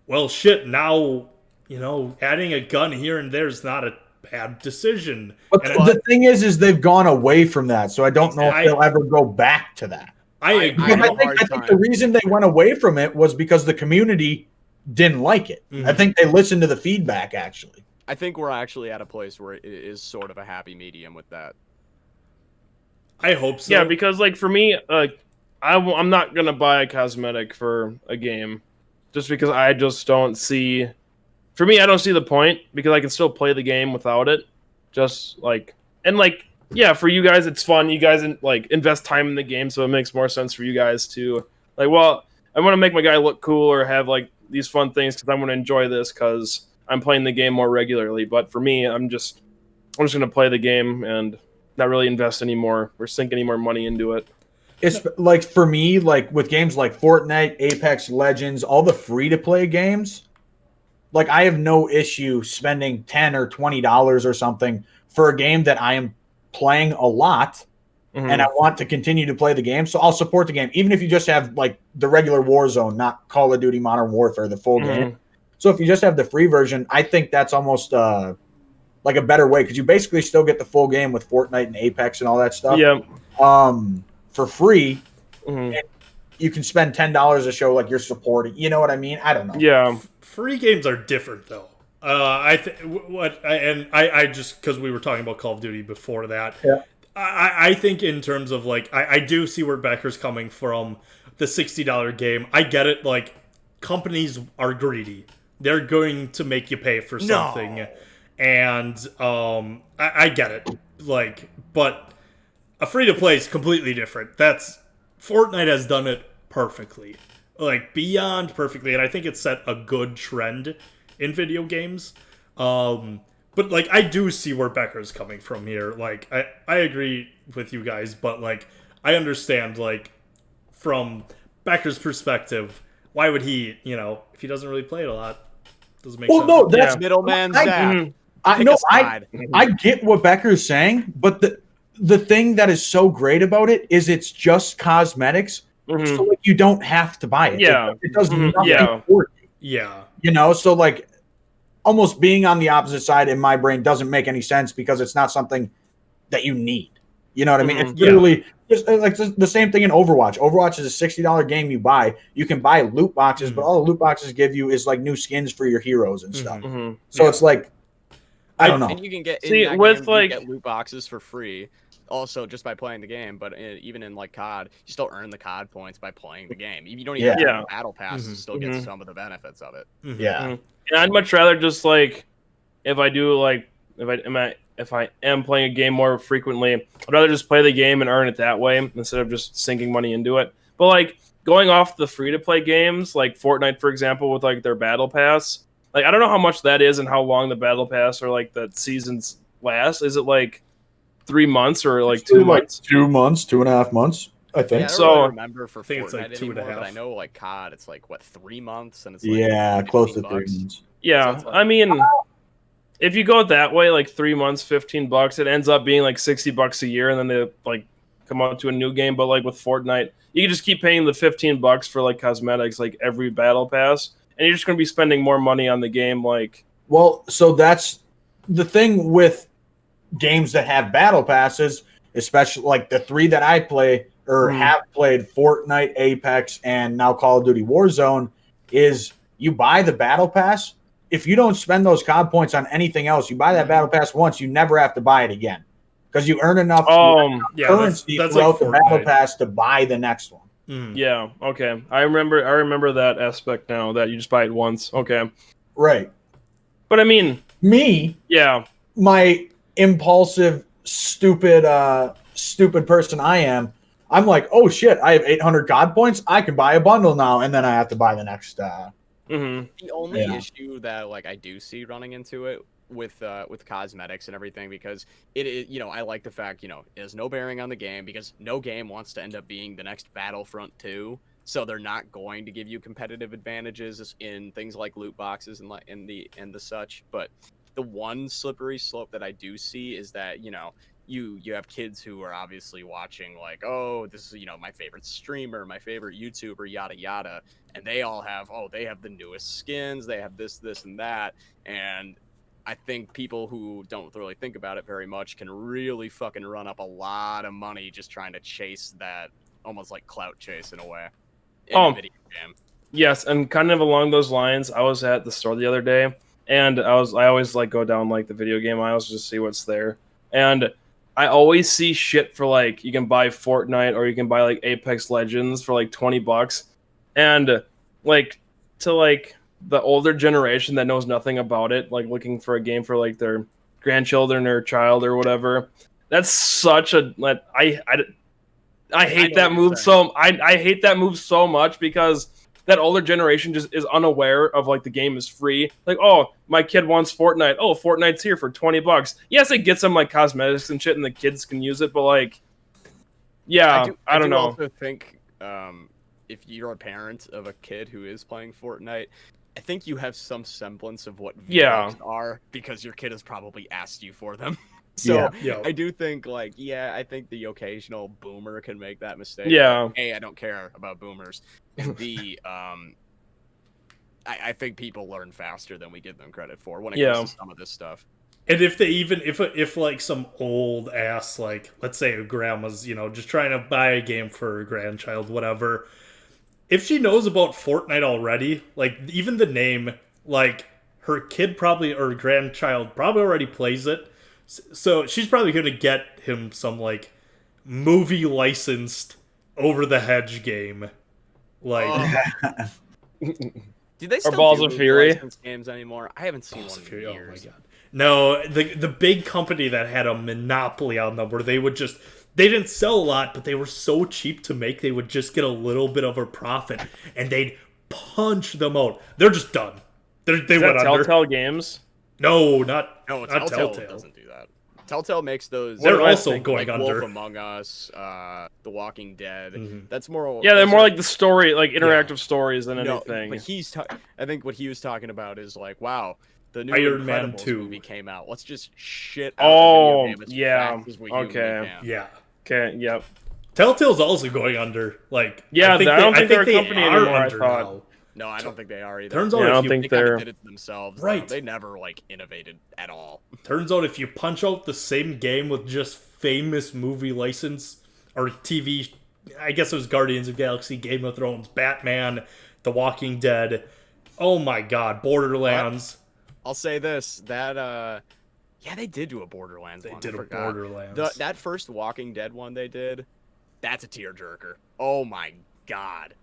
well, shit, now, adding a gun here and there is not a bad decision.
But the thing is they've gone away from that, so I don't know if they'll ever go back to that.
I agree.
I think the reason they went away from it was because the community didn't like it. I think they listened to the feedback, actually.
I think we're actually at a place where it is sort of a happy medium with that.
I hope so.
Yeah, because like for me, I'm not gonna buy a cosmetic for a game, just because I just don't see. For me, I don't see the point because I can still play the game without it. Just like yeah, for you guys it's fun. You guys invest time in the game, so it makes more sense for you guys to I want to make my guy look cool or have like these fun things because I want to enjoy this because I'm playing the game more regularly. But for me, I'm just gonna play the game and not really invest anymore or sink any more money into it.
It's like for me, like with games like Fortnite, Apex Legends, all the free-to-play games, like I have no issue spending $10 or $20 or something for a game that I am playing a lot and I want to continue to play the game. So I'll support the game, even if you just have like the regular Warzone, not Call of Duty Modern Warfare, the full game. So if you just have the free version, I think that's almost like a better way because you basically still get the full game with Fortnite and Apex and all that stuff.
Yeah.
For free, and you can spend $10 to show like you're supporting. You know what I mean? I don't know.
Yeah.
Free games are different though. I just because we were talking about Call of Duty before that.
Yeah.
I think in terms of like I do see where Becker's coming from. The $60 game, I get it. Like companies are greedy; they're going to make you pay for something, and I get it. Like, but a free to play is completely different. Fortnite has done it perfectly, like beyond perfectly, and I think it's set a good trend in video games. But like I do see where Becker's coming from here. Like I agree with you guys, but like I understand like from Becker's perspective, why would he, if he doesn't really play it a lot, doesn't make sense.
Well, no, that's
middleman Zach.
I get what Becker's saying, but the thing that is so great about it is it's just cosmetics, so like you don't have to buy it.
Yeah,
it does nothing for you.
Yeah,
So like almost being on the opposite side in my brain doesn't make any sense because it's not something that you need. You know what I mean? It's literally just like the same thing in Overwatch. Overwatch is a $60 game you buy. You can buy loot boxes, but all the loot boxes give you is like new skins for your heroes and stuff. So it's like I don't know.
And you can get
you
get loot boxes for free. Also, just by playing the game, but even in like COD, you still earn the COD points by playing the game. You don't even have a battle pass to still get some of the benefits of it.
And I'd much rather just like if I am playing a game more frequently, I'd rather just play the game and earn it that way instead of just sinking money into it. But like going off the free to play games, like Fortnite, for example, with like their battle pass, like I don't know how much that is and how long the battle pass or like the seasons last. Is it like 3 months or like 2 months?
2 months, 2.5 months, I think.
Yeah, I don't really remember for Fortnite
it's like 2.5.
But I know like COD, it's like what 3 months, and it's
like close to 3 months.
Yeah, so I mean, if you go that way, like 3 months, $15, it ends up being like $60 a year, and then they like come out to a new game. But like with Fortnite, you can just keep paying the $15 for like cosmetics, like every battle pass, and you're just going to be spending more money on the game. Like,
well, so that's the thing with games that have battle passes, especially like the 3 that I play or have played, Fortnite, Apex, and now Call of Duty Warzone, is you buy the battle pass. If you don't spend those COD points on anything else, you buy that battle pass once, you never have to buy it again because you earn enough currency
that's
throughout
like
the battle pass to buy the next one.
Yeah, okay. I remember that aspect now, that you just buy it once. Okay.
Right.
But I mean,
my impulsive, stupid person I am, I'm like, oh shit, I have 800 COD points. I can buy a bundle now, and then I have to buy the next.
The only issue that like I do see running into it with cosmetics and everything, because it is, I like the fact, it has no bearing on the game because no game wants to end up being the next Battlefront 2. So they're not going to give you competitive advantages in things like loot boxes and the such. But the one slippery slope that I do see is that, you have kids who are obviously watching like, oh, this is, my favorite streamer, my favorite YouTuber, yada yada, and they all have, they have the newest skins, they have this and that, and I think people who don't really think about it very much can really fucking run up a lot of money just trying to chase that, almost like clout chase in a way, in a video game.
Yes, and kind of along those lines, I was at the store the other day, and I always like go down like the video game aisles just to see what's there, and I always see shit for like you can buy Fortnite or you can buy like Apex Legends for like $20, and like to like the older generation that knows nothing about it, like looking for a game for like their grandchildren or child or whatever. That's such a like I hate that move so I hate that move so much because that older generation just is unaware of like the game is free. Like, oh, my kid wants Fortnite. Oh, Fortnite's here for $20. Yes, it gets some like cosmetics and shit, and the kids can use it. But like, yeah, I don't know.
I also think if you're a parent of a kid who is playing Fortnite, I think you have some semblance of what V-Bucks are because your kid has probably asked you for them. So I do think I think the occasional boomer can make that mistake.
Yeah.
Like, hey, I don't care about boomers. The I think people learn faster than we give them credit for when it comes to some of this stuff.
And if they even if like some old ass, like let's say a grandma's, just trying to buy a game for her grandchild, whatever, if she knows about Fortnite already, like even the name, like her kid probably or grandchild probably already plays it. So she's probably going to get him some, like, movie licensed over-the-hedge game. Like...
Do they still
Balls
do
of Fury
licensed games anymore? I haven't seen one in years.
Oh my god. No, the big company that had a monopoly on them where they would just... They didn't sell a lot, but they were so cheap to make, they would just get a little bit of a profit, and they'd punch them out. They're just done. They went under.
Telltale Games?
No,
Telltale doesn't do that. Telltale makes those.
They're also going under.
Wolf Among Us, The Walking Dead.
Mm-hmm.
That's more.
Yeah, they're more like the story, like interactive stories than anything.
But I think what he was talking about is like, wow, the new
Iron Man
Incredibles
2
movie came out. Let's just shit out the video game as fast as we humanly can.
Yeah.
Okay. Yep.
Telltale's also going under. Like,
I don't think they're a company anymore. I thought.
Now.
No, I don't think they are either.
Turns out
I don't think
they
they're
did it themselves.
Right.
They never innovated at all.
Turns out if you punch out the same game with just famous movie license or TV, I guess it was Guardians of the Galaxy, Game of Thrones, Batman, The Walking Dead. Oh my God, Borderlands.
I'll say this: that they did do a Borderlands.
They
one.
did
I
a
forgot.
Borderlands.
That first Walking Dead one they did, that's a tearjerker. Oh my God.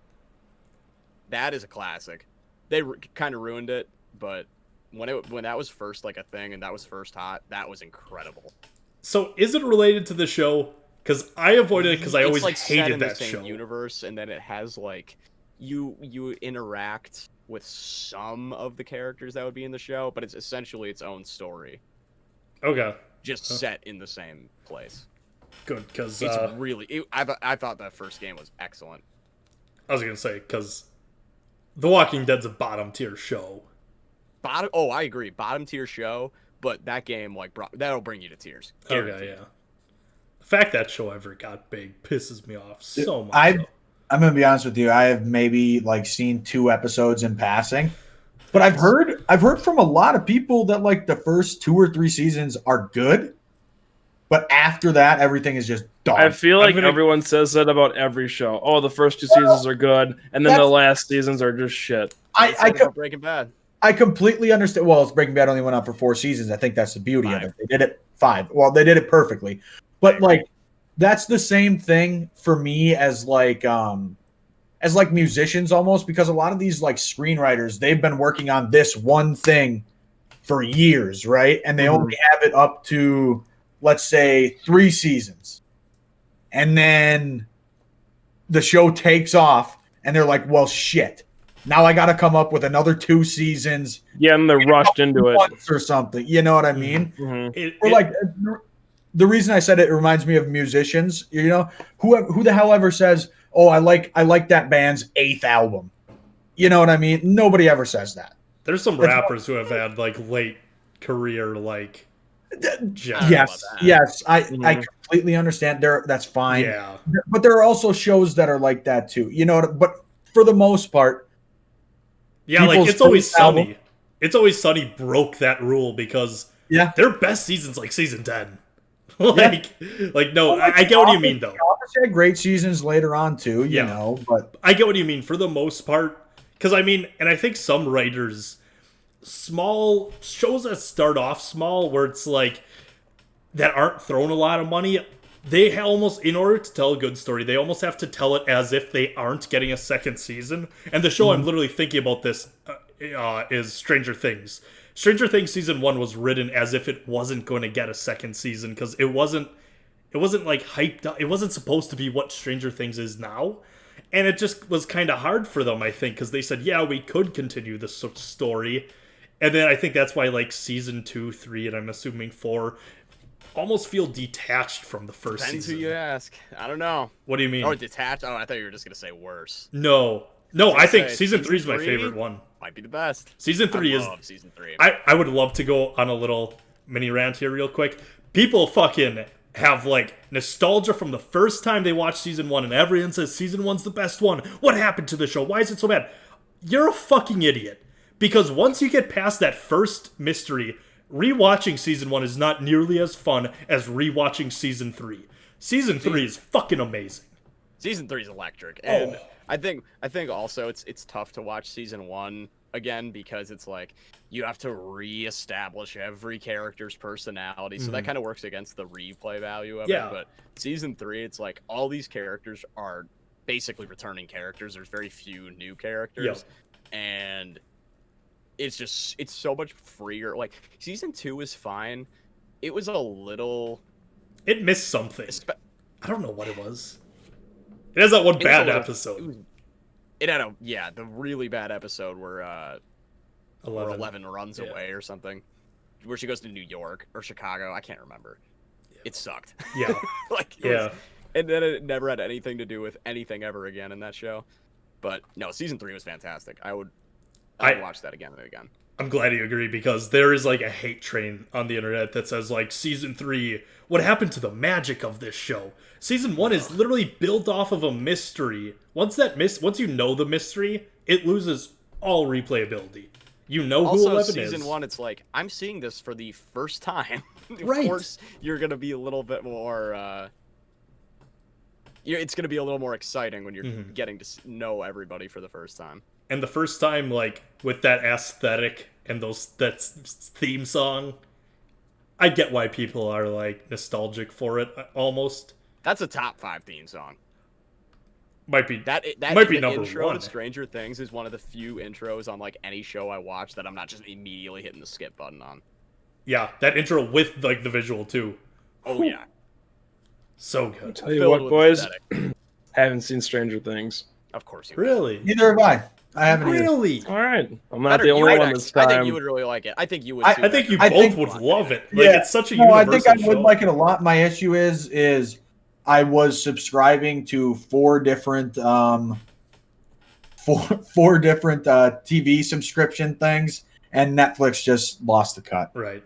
That is a classic. They kind of ruined it, but when that was first like a thing and that was first hot, that was incredible.
So is it related to the show? Because I avoided it because I always hated that show.
Universe, and then it has like you interact with some of the characters that would be in the show, but it's essentially its own story.
Okay.
Just set in the same place.
Good, because
it's really. I thought that first game was excellent.
I was gonna say because The Walking Dead's a bottom tier show.
I agree, bottom tier show. But that game that'll bring you to tears. Guaranteed.
Okay, yeah. The fact that show ever got big pisses me off so much.
I'm gonna be honest with you. I have maybe seen 2 episodes in passing, but I've heard from a lot of people that the first 2 or 3 seasons are good, but after that everything is just done.
I feel like everyone says that about every show. Oh, the first 2 seasons are good, and then the last seasons are just shit.
Breaking Bad.
I completely understand. Well, Breaking Bad only went on for 4 seasons. I think that's the beauty of it. They did it 5. Well, they did it perfectly. But that's the same thing for me as musicians almost, because a lot of these screenwriters, they've been working on this one thing for years, right? And they only have it up to, let's say, 3 seasons. And then the show takes off and they're like, well, shit. Now I got to come up with another 2 seasons.
Yeah, and they're rushed into it
or something. You know what I mean?
Mm-hmm.
Or the reason I said it reminds me of musicians. You know, who the hell ever says, "Oh, I like that band's 8th album." You know what I mean? Nobody ever says that.
There's some rappers who have had late career
Yes. I completely understand. That's fine.
Yeah.
But there are also shows that are like that too. You know, but for the most part,
yeah, like
people's
It's Always
first album-
Sunny. It's Always Sunny broke that rule because their best season's like season 10. No, I get what you mean though.
Office had great seasons later on too, you know, but
I get what you mean for the most part. Because I mean, and I think some writers, small shows that start off small, where it's like that aren't throwing a lot of money, they almost, in order to tell a good story, they almost have to tell it as if they aren't getting a second season. And the show I'm literally thinking about this is Stranger Things. Stranger Things season 1 was written as if it wasn't going to get a second season because it wasn't like hyped up. It wasn't supposed to be what Stranger Things is now. And it just was kind of hard for them, I think, because they said, yeah, we could continue this story. And then I think that's why like season 2, 3, and I'm assuming 4 almost feel detached from the first
Depends
season.
who you ask. I don't know.
What do you mean?
Or detached? Oh, I thought you were just going to say worse.
No, I think season 3 is my favorite one.
Might be the best.
Season 3
I love season 3.
I would love to go on a little mini rant here real quick. People fucking have like nostalgia from the first time they watched season 1, and everyone says season 1's the best one. What happened to the show? Why is it so bad? You're a fucking idiot. Because once you get past that first mystery, rewatching season 1 is not nearly as fun as rewatching season 3. Season 3 is fucking amazing.
Season 3 is electric, and I think also it's tough to watch season 1 again because it's like you have to reestablish every character's personality, so that kind of works against the replay value of it. But season 3, it's like all these characters are basically returning characters. There's very few new characters, and it's so much freer. Like season 2 is fine. It was a little.
It missed something. I don't know what it was. It has that one bad episode.
It had the really bad episode where 11 runs away or something, where she goes to New York or Chicago. I can't remember. It sucked.
Yeah.
And then it never had anything to do with anything ever again in that show. But no, season 3 was fantastic. I would watch that again and again.
I'm glad you agree because there is like a hate train on the internet that says like season 3, what happened to the magic of this show? Season 1 is literally built off of a mystery. Once you know the mystery, it loses all replayability. You know who 11 is.
Season 1, it's like, I'm seeing this for the first time. Of
Right.
course, you're going to be a little bit more... it's going to be a little more exciting when you're getting to know everybody for the first time.
And the first time, like, with that aesthetic and that theme song, I get why people are, like, nostalgic for it, almost.
That's a top 5 theme song.
Might be number
intro
1.
to Stranger Things is one of the few intros on, like, any show I watch that I'm not just immediately hitting the skip button on.
Yeah, that intro with, like, the visual, too.
Oh, yeah.
So good.
I'll tell you what, boys, haven't seen Stranger Things.
Of course you
Really?
Neither have I. I haven't
Really?
All right. I'm not the only one this time.
I think you would really like it. I think you would, too.
I think you both would love it. Like, it's such a
I
universal
think I would
show.
like it a lot. My issue is I was subscribing to 4 different TV subscription things, and Netflix just lost the cut.
Right.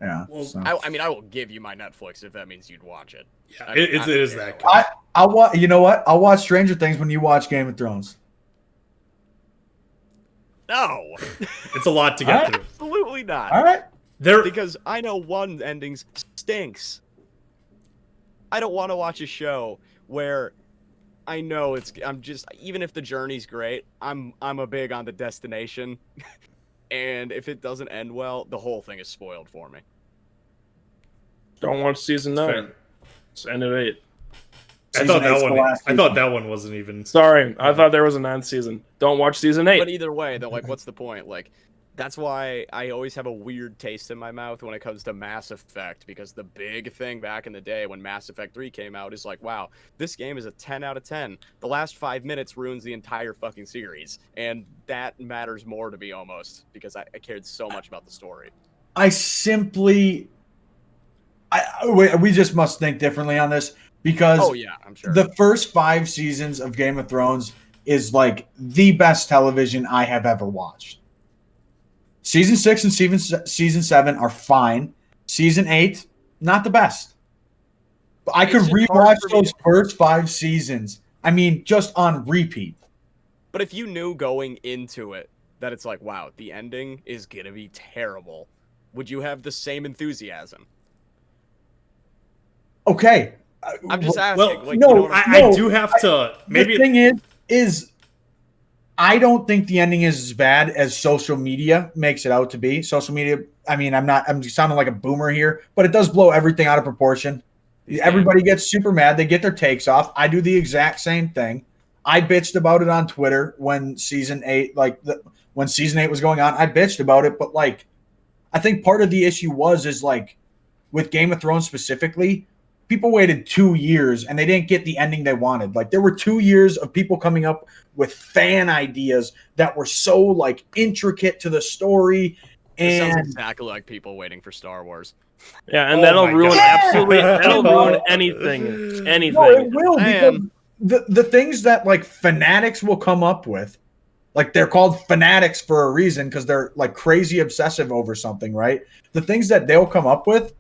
Yeah.
Well,
so.
I mean, I will give you my Netflix if that means you'd watch it.
Yeah, it is that good.
I'll watch. You know what? I'll watch Stranger Things when you watch Game of Thrones.
No.
It's a lot to get through.
Absolutely not.
All right.
Because I know one ending stinks. I don't want to watch a show where I know even if the journey's great, I'm a big on the destination. And if it doesn't end well, the whole thing is spoiled for me.
Don't watch season 9. It's end at 8.
I thought that one wasn't even.
Sorry, I thought there was a 9th season. Don't watch season 8.
But either way, though, like, what's the point? Like, that's why I always have a weird taste in my mouth when it comes to Mass Effect, because the big thing back in the day when Mass Effect 3 came out is like, wow, this game is a 10 out of 10. The last 5 minutes ruins the entire fucking series, and that matters more to me almost, because I cared so much about the story.
We just must think differently on this, because
I'm sure
the first 5 seasons of Game of Thrones is like the best television I have ever watched. Season 6 and season 7 are fine. Season 8, not the best. But I could
It's just hard
rewatch
for me
those first 5 seasons. I mean, just on repeat.
But if you knew going into it that it's like, wow, the ending is gonna be terrible, would you have the same enthusiasm?
Okay.
I'm just asking.
Well,
like,
no,
you know what I'm-
I do have to maybe.
The thing is I don't think the ending is as bad as social media makes it out to be. Social media, I mean, I'm sounding like a boomer here, but it does blow everything out of proportion. Everybody gets super mad. They get their takes off. I do the exact same thing. I bitched about it on Twitter when season 8, when season 8 was going on. I bitched about it, but like, I think part of the issue is like with Game of Thrones specifically, people waited 2 years and they didn't get the ending they wanted. Like there were 2 years of people coming up with fan ideas that were so like intricate to the story.
It sounds
And
exactly like people waiting for Star Wars.
Yeah, and
Oh
that'll
my
ruin
God.
absolutely. That'll ruin anything. Anything.
no, it will, because
Man.
the things that like fanatics will come up with, like they're called fanatics for a reason because they're like crazy obsessive over something, right? The things that they'll come up with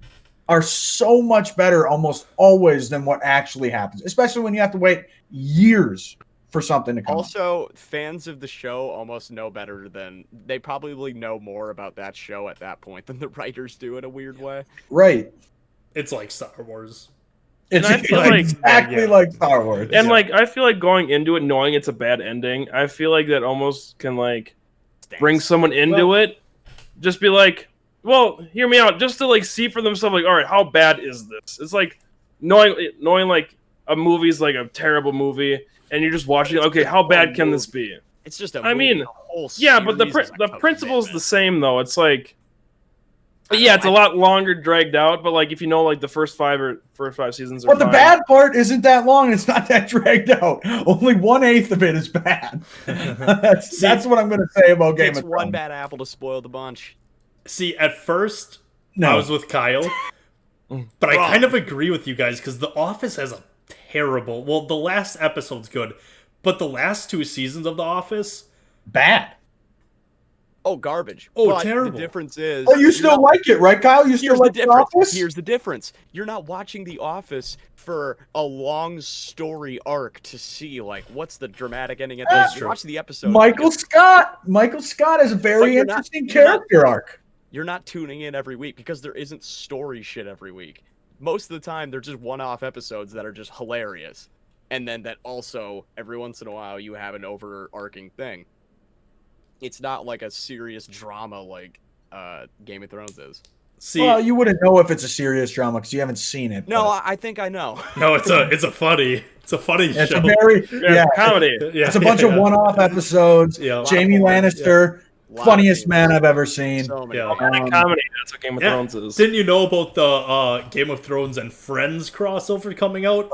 are so much better almost always than what actually happens, especially when you have to wait years for something to come up.
Also, fans of the show almost know better than they probably know more about that show at that point than the writers do in a weird way.
Right.
It's like Star Wars.
It's
And I feel like-
exactly
yeah.
like Star Wars.
And like, I feel like going into it knowing it's a bad ending, I feel like that almost can like bring someone into it. Just be like, well, hear me out, just to like see for themselves, like, all right, how bad is this? It's like knowing like a movie's like a terrible movie, and you're just watching it. Okay, how bad can this be?
It's just a
I
movie.
mean,
The whole
Yeah, but the
series is a
principle's the
commitment.
same though. It's like, yeah, it's a lot longer dragged out, but like if you know like the first 5 seasons are
But the
fine.
bad part isn't that long. It's not that dragged out. Only 1/8 of it is bad. That's what I'm going to say about Game
It's
of Thrones.
one bad apple to spoil the bunch.
See, at first,
No.
I was with Kyle, but I kind of agree with you guys because The Office has a terrible. Well, the last episode's good, but the last 2 seasons of The Office,
Bad.
Oh, garbage.
Oh,
But
terrible.
The difference is.
But you
you're
still
not-
like it, right, Kyle? You still
Here's
like
the
The
difference.
Office?
Here's the difference. You're not watching The Office for a long story arc to see like what's the dramatic ending at the
That's
end.
true.
You watch the episode.
Michael Scott. Michael Scott has a
But
very
you're not-
interesting
you're not-
character arc.
You're not tuning in every week because there isn't story shit every week. Most of the time, they're just one-off episodes that are just hilarious, and then that also every once in a while you have an overarching thing. It's not like a serious drama like Game of Thrones is.
see,
Well, you wouldn't know if it's a serious drama because you haven't seen it.
No,
but
I think I know.
no, it's a funny
it's
show.
a very
comedy.
Yeah,
It's a bunch of one-off episodes.
Yeah.
Jamie Lannister,
Lot of
funniest
people.
man I've ever seen.
So many.
Yeah.
Comedy. That's what Game of
Yeah.
Thrones is.
Didn't you know about the Game of Thrones and Friends crossover coming out?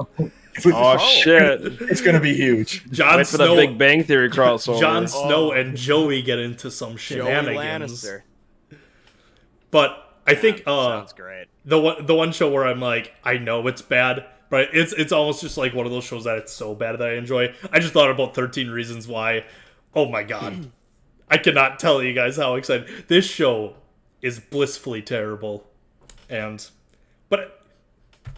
Oh shit!
It's gonna be huge.
Jon
Wait for the
Snow,
Big Bang Theory crossover.
Jon Snow
Oh.
and Joey get into some
Joey
shenanigans.
Lannister.
But I think
Sounds great.
the one show where I'm like, I know it's bad, but it's almost just like one of those shows that it's so bad that I enjoy. I just thought about 13 Reasons Why. Oh my god. I cannot tell you guys how excited. This show is blissfully terrible. But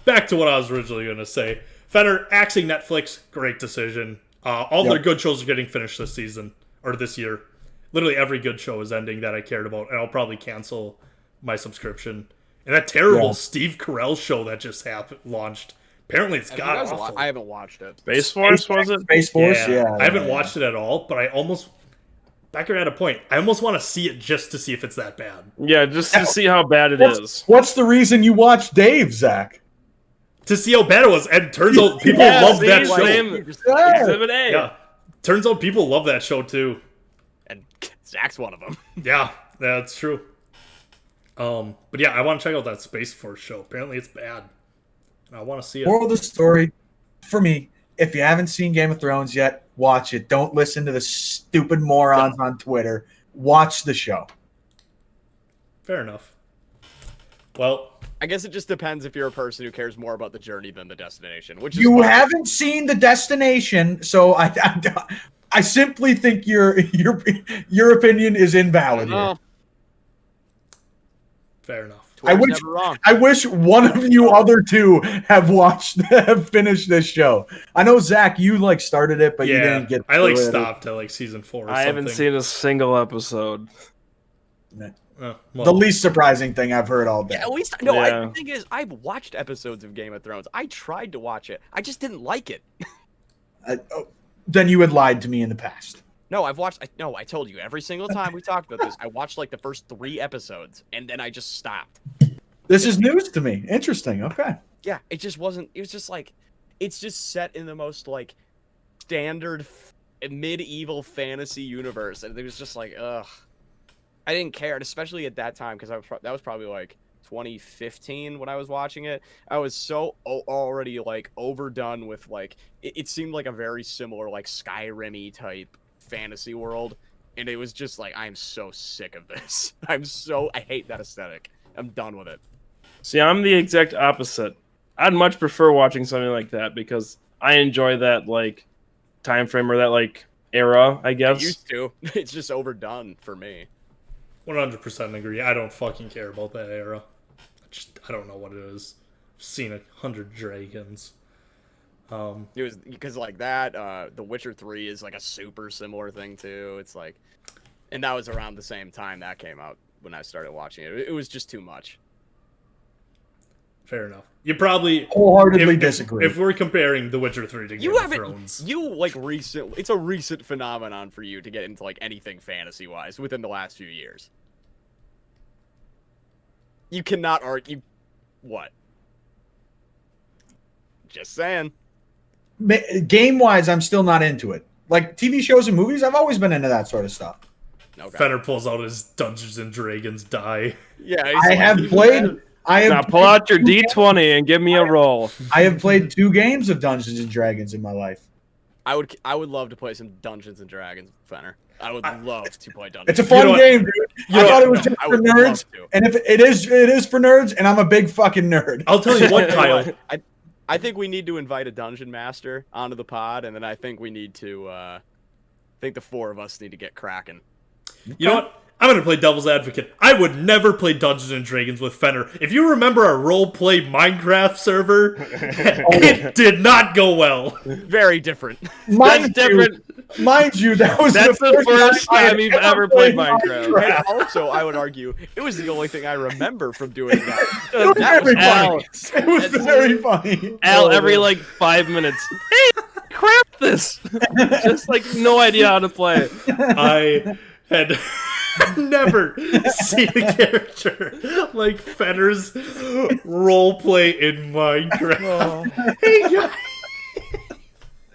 back to what I was originally going to say. Fenner, axing Netflix, great decision. All their good shows are getting finished this season, or this year. Literally every good show is ending that I cared about, and I'll probably cancel my subscription. And that terrible Steve Carell show that just launched. Apparently it's
Have you
god
guys
awful.
I haven't watched it.
Space Force was it?
Space Force, yeah.
I haven't watched it at all, but I almost... Becker had a point. I almost want to see it just to see if it's that bad.
Yeah, just to see how bad it is.
What's the reason you watch Dave, Zach?
To see how bad it was, and turns out people
Yeah,
love
see,
that show.
same.
Yeah.
Exhibit A.
Yeah. Turns out people love that show too.
And Zach's one of them.
Yeah, that's true. But yeah, I want to check out that Space Force show. Apparently it's bad. I want to see it.
Moral of the story, for me, if you haven't seen Game of Thrones yet, watch it. Don't listen to the stupid morons on Twitter. Watch the show.
Fair enough. Well,
I guess it just depends if you're a person who cares more about the journey than the destination, which is
You
fine.
haven't seen the destination, so I simply think your opinion is invalid here.
Oh,
fair enough.
Twitter's never wrong.
I wish one of you other two have finished this show. I know Zach, you like started it, but you didn't get.
I stopped at like season 4. Or
I haven't seen a single episode.
Well.
The least surprising thing I've heard all day.
Yeah, at least the thing is, I've watched episodes of Game of Thrones. I tried to watch it. I just didn't like it.
Then you had lied to me in the past.
No, I told you every single time we talked about this. I watched like the first 3 episodes, and then I just stopped.
This is news to me. Interesting. Okay.
Yeah, it just wasn't. It was just like, it's just set in the most like standard medieval fantasy universe, and it was just like, ugh. I didn't care, and especially at that time, because that was probably like 2015 when I was watching it. I was so already like overdone with like it seemed like a very similar like Skyrim-y type fantasy world, and it was just like, I'm so sick of this. I hate that aesthetic. I'm done with it.
See, I'm the exact opposite. I'd much prefer watching something like that because I enjoy that like time frame or that like era, I guess.
I used to. It's just overdone for me.
100% agree. I don't fucking care about that era. I don't know what it is. I've seen 100 dragons.
It was because like that, The Witcher 3 is like a super similar thing too. It's like, and that was around the same time that came out when I started watching it. It was just too much.
Fair enough. You probably
wholeheartedly disagree.
If we're comparing The Witcher 3 to Game of Thrones,
it's a recent phenomenon for you to get into like anything fantasy wise within the last few years. You cannot argue. What? Just saying.
Game-wise, I'm still not into it. Like TV shows and movies, I've always been into that sort of stuff.
Okay.
Fenner pulls out his Dungeons and Dragons die.
Yeah,
Now pull out your D20 and give me a roll.
I have played 2 games of Dungeons and Dragons in my life.
I would love to play some Dungeons and Dragons, Fenner. I would love to play Dungeons.
It's a fun game, dude. I thought it was just for nerds, and if it is for nerds, and I'm a big fucking nerd.
I'll tell you what, Kyle.
I think we need to invite a dungeon master onto the pod, and then I think we need to. I think the 4 of us need to get cracking.
You know what? I'm going to play devil's advocate. I would never play Dungeons and Dragons with Fenner. If you remember our role-play Minecraft server, it did not go well.
Very different.
Mind you, that's
the first time you've ever played Minecraft.
And also, I would argue, it was the only thing I remember from doing that.
It was very funny.
Al, every like 5 minutes, hey, crap this. Just like no idea how to play it.
I had never seen a character like Fenner's roleplay in Minecraft.
Oh.
Hey, guys.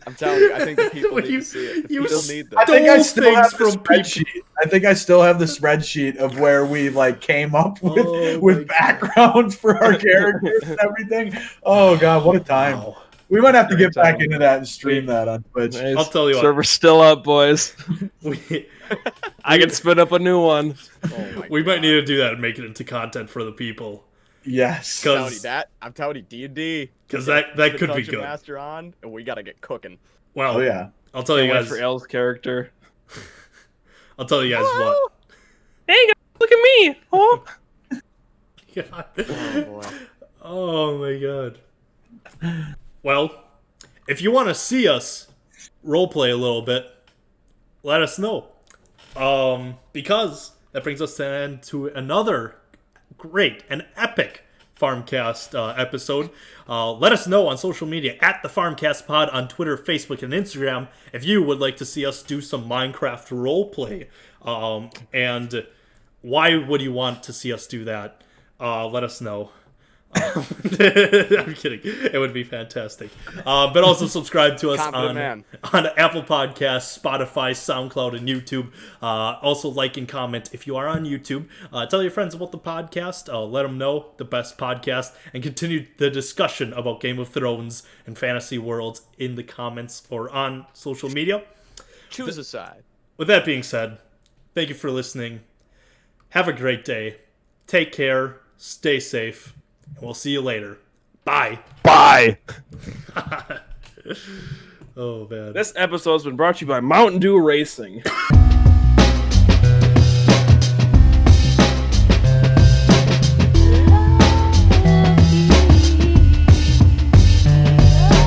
I'm telling you, I think the people need to see it.
You
still need
I
that.
think I still have the spreadsheet. I think I still have the spreadsheet of where we like came up with backgrounds for our characters and everything. Oh god, what a time! Wow. We might have to get back into that and stream that on Twitch.
I'll tell you what.
Server's still up, boys. I can spin up a new one.
We might need to do that and make it into content for the people.
Yes.
I'm telling you, D&D.
Because that could be good.
Master on, and we got to get cooking.
Well,
yeah.
I'll tell you guys.
For L's character.
I'll tell you guys what.
Hey, guys, look at me. Oh.
God.
Oh, boy.
Oh, my God. Well, if you want to see us roleplay a little bit, let us know. Because that brings us then to another great and epic Farmcast episode. Let us know on social media at the Farmcast Pod on Twitter, Facebook, and Instagram if you would like to see us do some Minecraft roleplay. And why would you want to see us do that? Let us know. I'm kidding. It would be fantastic. But also subscribe to us on Apple Podcasts, Spotify, SoundCloud, and YouTube. Also like and comment if you are on YouTube. Tell your friends about the podcast. Let them know the best podcast. And continue the discussion about Game of Thrones and fantasy worlds in the comments or on social media.
Choose a side.
With that being said, thank you for listening. Have a great day. Take care. Stay safe. And we'll see you later. Bye.
Bye.
Oh, man.
This episode has been brought to you by Mountain Dew Racing.